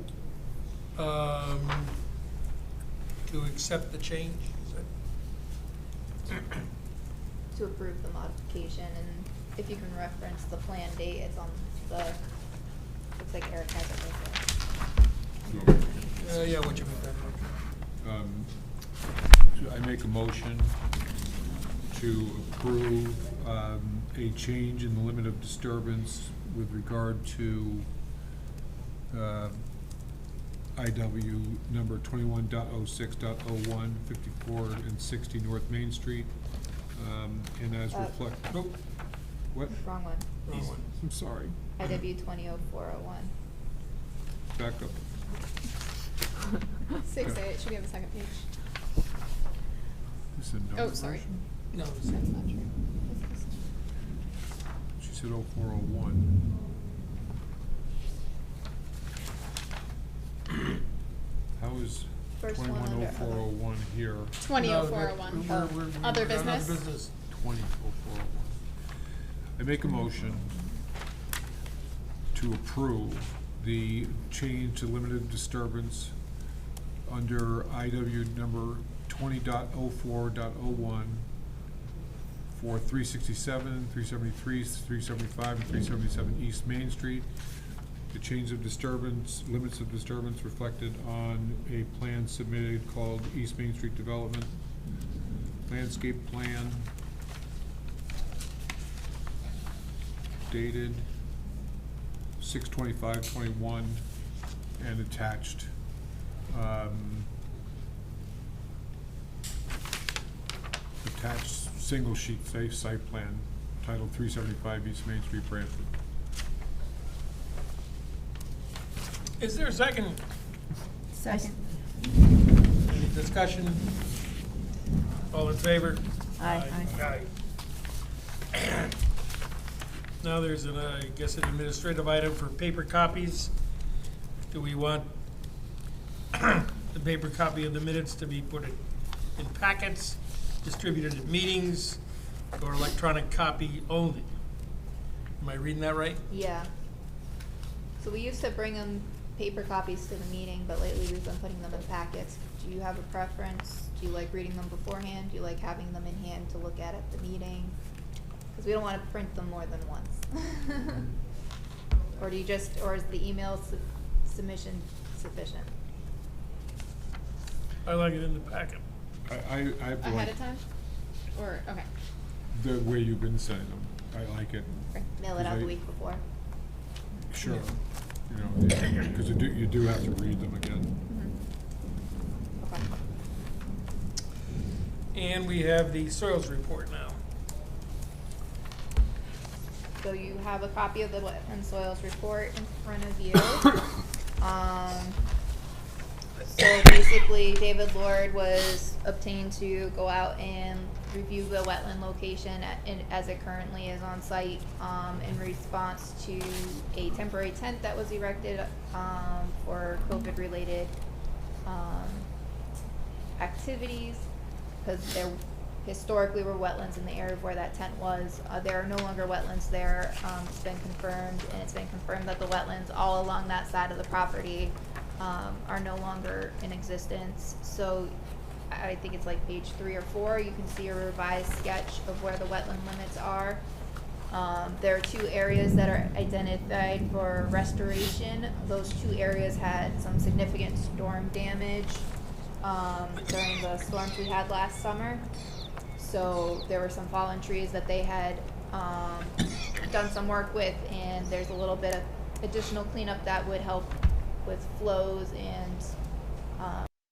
to accept the change, is that? To approve the modification, and if you can reference the plan date, it's on the, looks like Eric has it right there. Yeah, what you make that motion? I make a motion to approve a change in the limit of disturbance with regard to IW number 21.06.01, 54 and 60 North Main Street, and as reflect, nope, what? Wrong one. Wrong one. I'm sorry, IW 200401. back up. 6A, should we have a second page? This is a Oh, number sorry. version? No, That's not true. She said 0401. How is First one under 210401 here? 200401. No, we're Other on business? Other business. 200401. I make a motion to approve the change to limited disturbance under IW number 20.04.01 for 367, 373, 375, and 377 East Main Street. The change of disturbance, limits of disturbance reflected on a plan submitted called East Main Street Development Landscape Plan, dated 6/25/21, and attached single sheet safe site plan titled 375 East Main Street, Branford. Is there a second? second. Any discussion? All in favor? Aye. Aye. Now there's an, I guess, an administrative item for paper copies. Do we want the paper copy of the minutes to be put in packets, distributed at meetings, or electronic copy only? Am I reading that right? Yeah. So we used to bring them paper copies to the meeting, but lately we've been putting them in packets. Do you have a preference? Do you like reading them beforehand? Do you like having them in hand to look at the meeting? Because we don't want to print them more than once. Or do you just, or is the email submission sufficient? I like it in the packet. I Ahead like of time? Or, okay. the way you've been sending them. I like it. Mail it out the week before? Sure. You know, because you do have to read them again. Okay. And we have the soils report now. So you have a copy of the wetland soils report in front of you. So basically, David Lord was obtained to go out and review the wetland location as it currently is on site, in response to a temporary tent that was erected, for COVID-related, activities, because there historically were wetlands in the area where that tent was. There are no longer wetlands there. It's been confirmed, and it's been confirmed that the wetlands all along that side of the property are no longer in existence. So I think it's like page 3 or 4, you can see a revised sketch of where the wetland limits are. There are 2 areas that are identified for restoration. Those 2 areas had some significant storm damage during the storms we had last summer. So there were some fallen trees that they had done some work with, and there's a little bit of additional cleanup that would help with flows and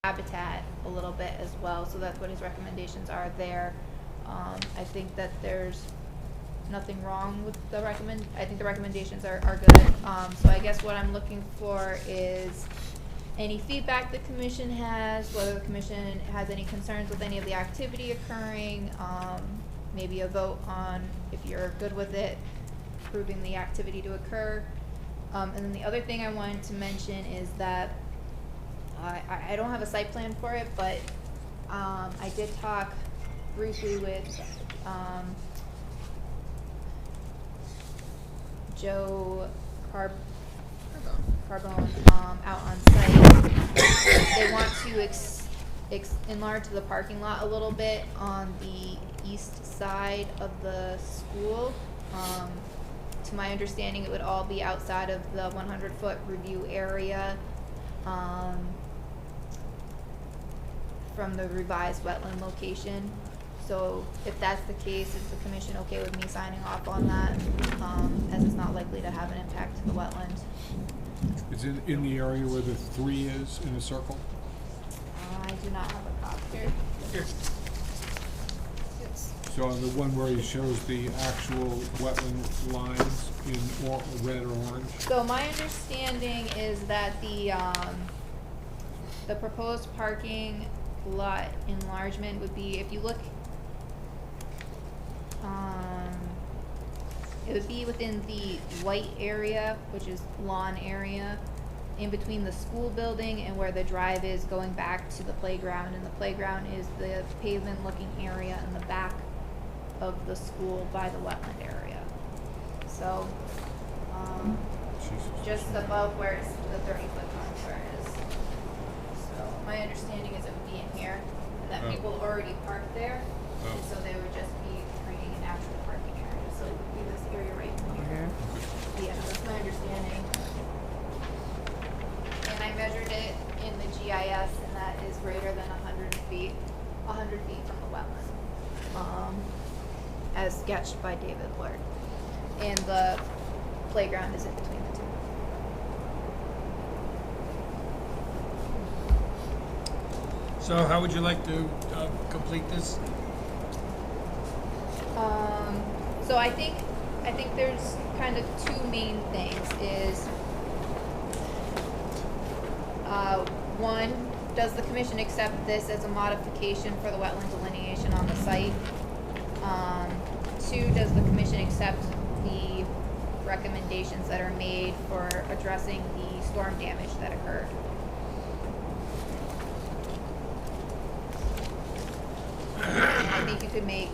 habitat a little bit as well, so that's what his recommendations are there. I think that there's nothing wrong with the I think the recommendations are good. So I guess what I'm looking for is any feedback the commission has, whether the commission has any concerns with any of the activity occurring, maybe a vote on, if you're good with it, approving the activity to occur. And then the other thing I wanted to mention is that I don't have a site plan for it, but I did talk briefly with Joe Carbone out on site. They want to enlarge the parking lot a little bit on the east side of the school. To my understanding, it would all be outside of the 100-foot review area from the revised wetland location. So if that's the case, is the commission okay with me signing off on that, as it's not likely to have an impact to the wetland? Is it in the area where the 3 is in a circle? I do not have a copy. Here. So on the one where he shows the actual wetland lines in red or orange? So my understanding is that the proposed parking lot enlargement would be, if you look, it would be within the white area, which is lawn area, in between the school building and where the drive is going back to the playground. And the playground is the pavement looking area in the back of the school by the wetland area. So, just above where the 30-foot contour is. So my understanding is it would be in here, and that people already parked there, and so they would just be creating an actual parking area. So it would be this area right in here. Yeah, that's my understanding. And I measured it in the GIS, and that is greater than 100 feet from the wetland, as sketched by David Lord. And the playground is in between the two. So how would you like to complete this? So I think there's kind of two main things. Is one, does the commission accept this as a modification for the wetland delineation on the site? Two, does the commission accept the recommendations that are made for addressing the storm damage that occurred? I think you could make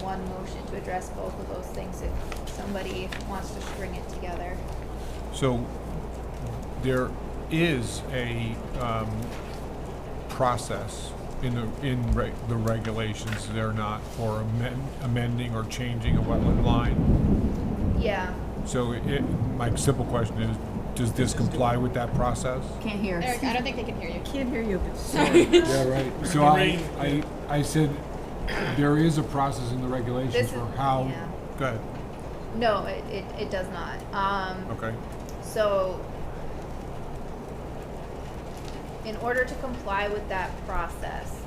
one motion to address both of those things if somebody wants to string it together. So there is a process in the regulations. They're not for amending or changing a wetland line. Yeah. So my simple question is, does this comply with that process? Can't hear. Eric, I don't think they can hear you. Can't hear you. Yeah, right. So I said there is a process in the regulations This for is- how. yeah. Go ahead. No, it does not. Okay. So, in order to comply with that process,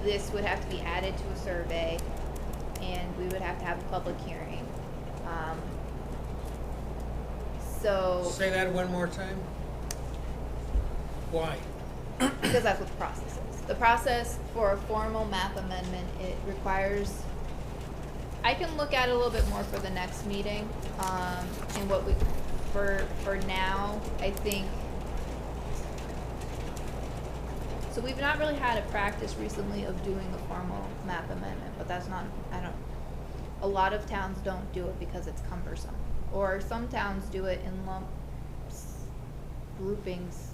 this would have to be added to a survey, and we would have to have a public hearing. So, Say that one more time. Why? because that's what the process is. The process for a formal map amendment, it requires, I can look at it a little bit more for the next meeting, and what we, for now, I think, so we've not really had a practice recently of doing the formal map amendment, but that's not, a lot of towns don't do it because it's cumbersome. Or some towns do it in lumps, groupings,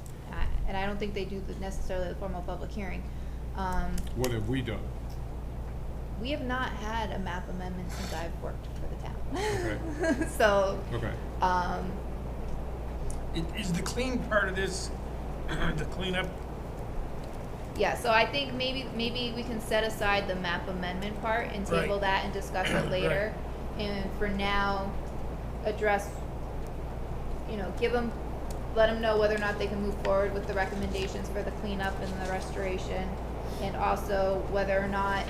and I don't think they do necessarily the formal public hearing. What have we done? We have not had a map amendment since I've worked for the town. Okay. So, Okay. Is the clean part of this the cleanup? yeah, so I think maybe we can set aside the map amendment part and table Right. that and discuss it later. And for now, address, give them let them know whether or not they can move forward with the recommendations for the cleanup and the restoration, and also whether or not,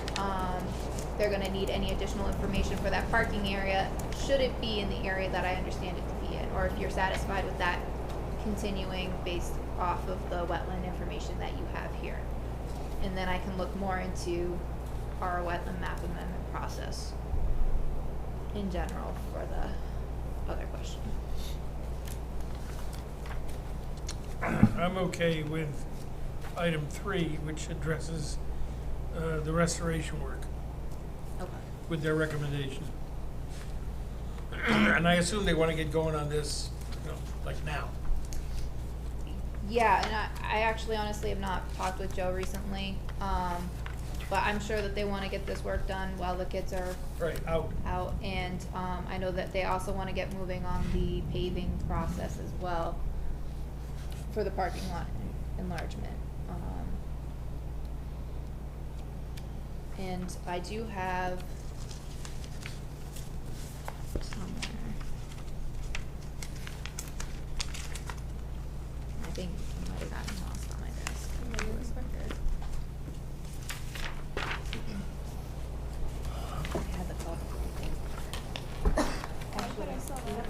they're gonna need any additional information for that parking area, should it be in the area that I understand it to be in, or if you're satisfied with that continuing based off of the wetland information that you have here. And then I can look more into our wetland map amendment process in general for the other question. I'm okay with item 3, which addresses the restoration work Okay. with their recommendation. And I assume they want to get going on this, like now. Yeah, and I actually honestly have not talked with Joe recently, but I'm sure that they wanna get this work done while the kids are Right, out. out, and, I know that they also wanna get moving on the paving process as well for the parking lot enlargement. And I do have somewhere, I think it might have gotten lost on my desk. I had the call. Actually, I saw that.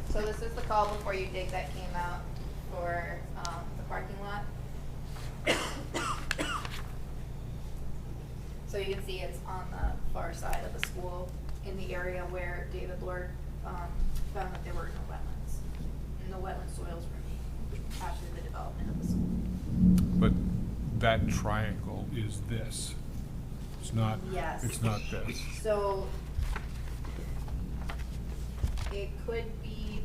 So this is the call before you dig that came out for, the parking lot. So you can see it's on the far side of the school in the area where David Lord, found that there were no wetlands. And no wetland soils removed after the development of the school. But that triangle is this. It's not, Yes. it's not this. So it could be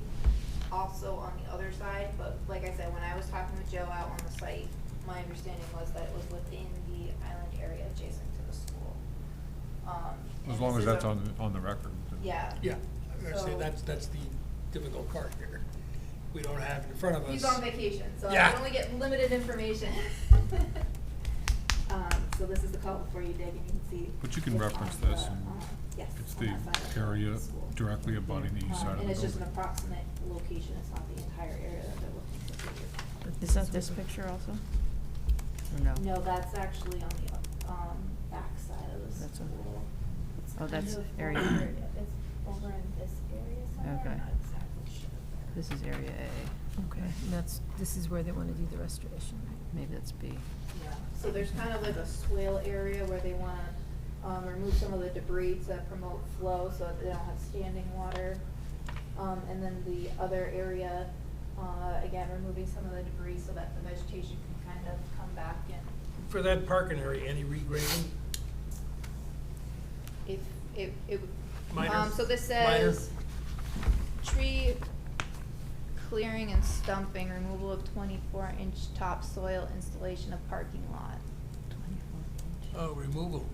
also on the other side, but like I said, when I was talking with Joe out on the site, my understanding was that it was within the island area adjacent to the school. As and long this as is that's a- on the record. Yeah. Yeah, I'm gonna say So- that's the difficult part here. We don't have in front of us. He's on vacation, so I Yeah. can only get limited information. So this is the call before you dig, and you can see. But you can it's reference on this, the, and yes, it's on the that side of the area school. directly abutting the east side of the And it's just an building. approximate location, it's not the entire area that they're looking to figure. Is that this picture also? Or no? No, that's actually on the, back side of the That's on- school. It's Oh, that's kind of area- over- It's over in this area somewhere, Okay. I'm not exactly sure where. This is area A. Okay, and this is where they wanna do the restoration, right? Maybe that's B. Yeah, so there's kind of like a swale area where they wanna, remove some of the debris to promote flow so that they don't have standing water. And then the other area, again, removing some of the debris so that the vegetation can kind of come back and For that parking area, any regrading? if, it, Minor? so this Minor? says, tree clearing and stumping, removal of 24-inch topsoil, installation of parking lot. 24 inch. Oh, removal.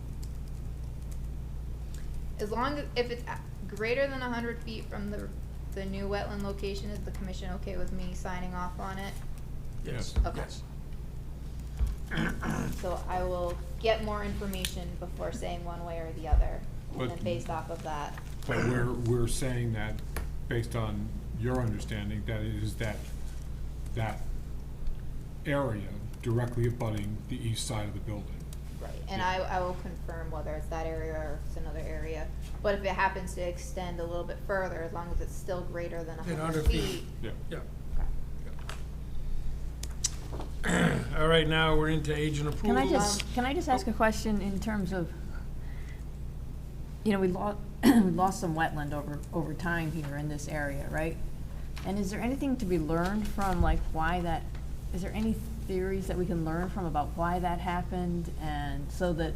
As long as, if it's greater than 100 feet from the new wetland location, is the commission okay with me signing off on it? Yes, Okay. yes. So I will get more information before saying one way or the other, and But- then based off of that. But we're saying that, based on your understanding, that it is that area directly abutting the east side of the building. Right, and I will confirm whether it's that area or if it's another area. But if it happens to extend a little bit further, as long as it's still greater than 100 feet. Yeah. Yeah. Okay. All right, now we're into agent approval. Can I just ask a question in terms of, we lost some wetland over time here in this area, right? And is there anything to be learned from, like, is there any theories that we can learn from about why that happened, and so that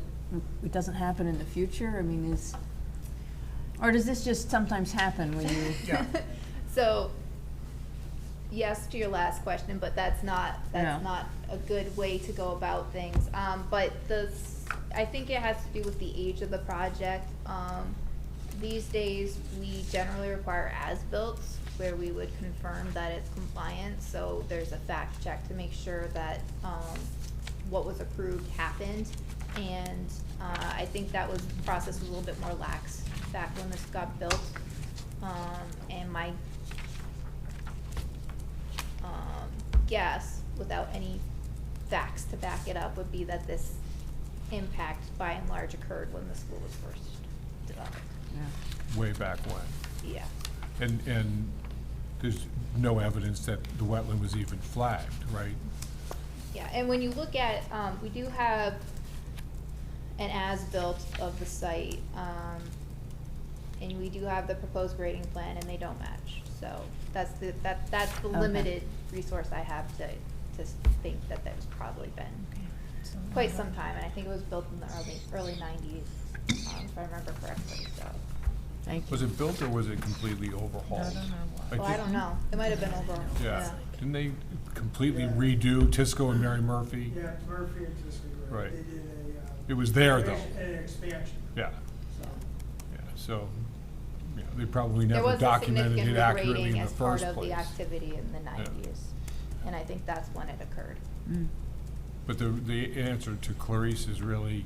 it doesn't happen in the future? I mean, or does this just sometimes happen when you? Yeah. So, yes to your last question, but that's not No. a good way to go about things. But I think it has to do with the age of the project. These days, we generally require as-built, where we would confirm that it's compliant, so there's a fact check to make sure that, what was approved happened. And I think that was, the process was a little bit more lax back when this got built. And my guess, without any facts to back it up, would be that this impact by and large occurred when the school was first developed. Yeah. Way back when. Yeah. And there's no evidence that the wetland was even flagged, right? Yeah, and when you look at, we do have an as-built of the site, and we do have the proposed grading plan, and they don't match. So that's the Okay. limited resource I have to think that that's probably been quite some time, and I think it was built in the early 90s, if I remember correctly, so. Thank you. Was it built or was it completely overhauled? I don't know. Well, I don't know, it might have been overall, Yeah. Didn't they completely redo Tisco and Mary Murphy? Yeah, Murphy and Tisco, Right. they did It was there, though. an expansion, Yeah, so. yeah, so, yeah, they probably There never was a documented significant it accurately regrading in the as part first of the place. activity in the 90s, and I think that's when it occurred. Mm. But the answer to Clarice is really,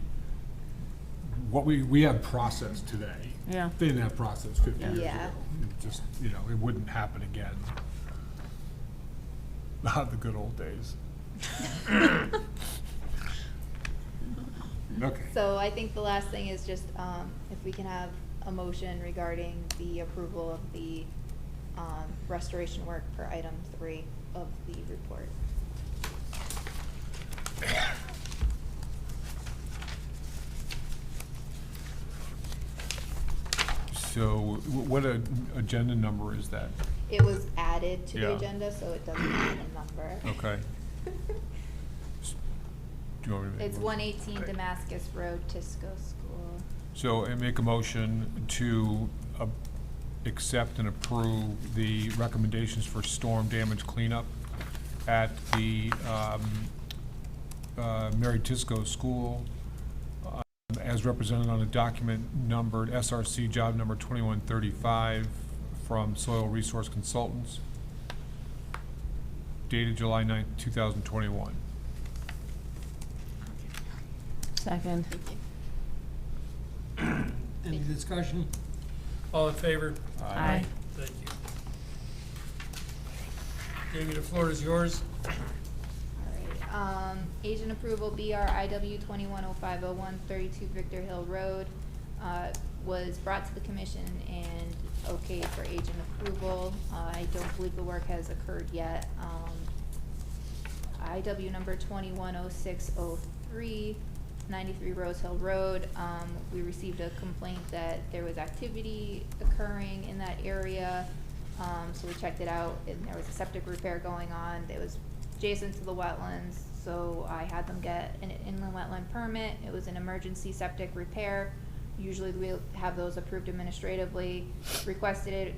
what we have processed today. Yeah. They didn't have process 50 years Yeah. ago. It just, it wouldn't happen again. Not the good old days. Okay. So I think the last thing is just, if we can have a motion regarding the approval of the, restoration work for item 3 of the report. So what agenda number is that? It was added to the Yeah. agenda, so it doesn't have a number. Okay. Do you want me to make a It's motion? 118 Okay. Damascus Road, Tisco School. So I make a motion to accept and approve the recommendations for storm damage cleanup at the Mary Tisco School as represented on a document numbered SRC job number 2135 from Soil Resource Consultants, dated July 9th, 2021. Second. Any discussion? All in favor? Aye. Thank you. Jamie, the floor is yours. All right, agent approval, BRIW 210501, 32 Victor Hill Road, was brought to the commission and okayed for agent approval. I don't believe the work has occurred yet. IW number 210603, 93 Rose Hill Road. We received a complaint that there was activity occurring in that area. So we checked it out, and there was a septic repair going on. It was adjacent to the wetlands, so I had them get an inland wetland permit. It was an emergency septic repair. Usually we have those approved administratively. Requested it,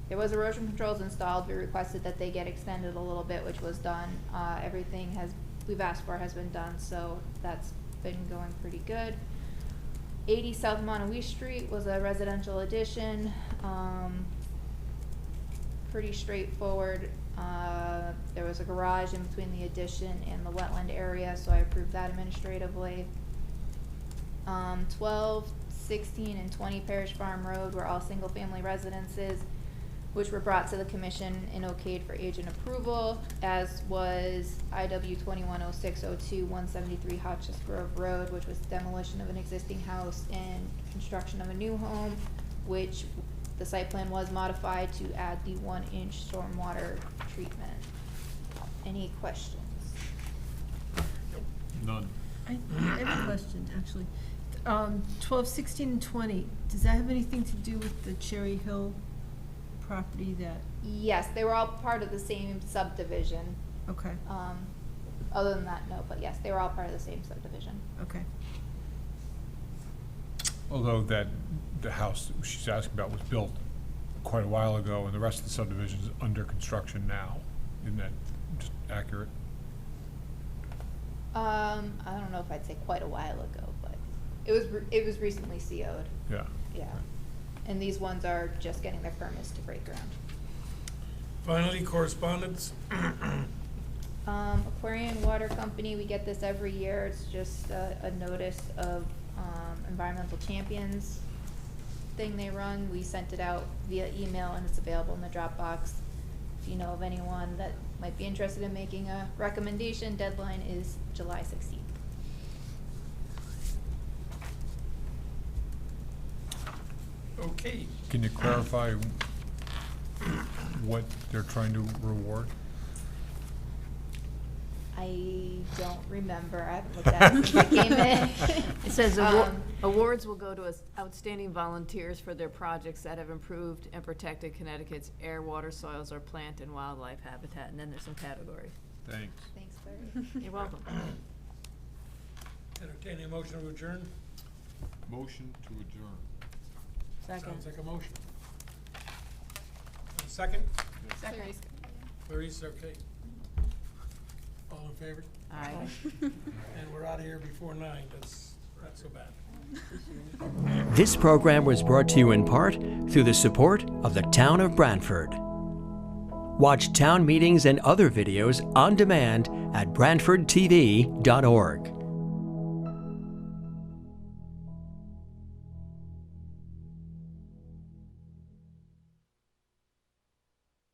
there was erosion controls installed. We requested that they get extended a little bit, which was done. Everything we've asked for has been done, so that's been going pretty good. 80 South Montague Street was a residential addition. Pretty straightforward. There was a garage in between the addition and the wetland area, so I approved that administratively. 12, 16, and 20 Parish Farm Road were all single-family residences, which were brought to the commission and okayed for agent approval, as was IW 210602, 173 Hotchkiss Grove Road, which was demolition of an existing house and construction of a new home, which the site plan was modified to add the 1-inch stormwater treatment. Any questions? None. I have a question, actually. 12, 16, and 20, does that have anything to do with the Cherry Hill property that, Yes, they were all part of the same subdivision. okay, Other than that, no, but yes, they were all part of the same subdivision. okay. Although the house that she's asking about was built quite a while ago, and the rest of the subdivision is under construction now. Isn't that just accurate? I don't know if I'd say quite a while ago, but it was recently CO'd. Yeah. Yeah. And these ones are just getting their permits to break ground. Finally, correspondence. Aquarian Water Company, we get this every year. It's just a notice of environmental champions thing they run. We sent it out via email and it's available in the Dropbox. If you know of anyone that might be interested in making a recommendation, deadline is July 16th. Okay. Can you clarify what they're trying to reward? I don't remember. I haven't looked at it since I came in. It says awards will go to outstanding volunteers for their projects that have improved and protected Connecticut's air, water, soils, or plant and wildlife habitat. And then there's some categories. Thanks. Thanks, Larry. You're welcome. Entertaining a motion to adjourn? Motion to adjourn. Second. Sounds like a motion. Second? Second. Clarice, okay. All in favor? Aye. And we're out of here before 9. That's not so bad. This program was brought to you in part through the support of the Town of Branford. Watch town meetings and other videos on demand at BranfordTV.org.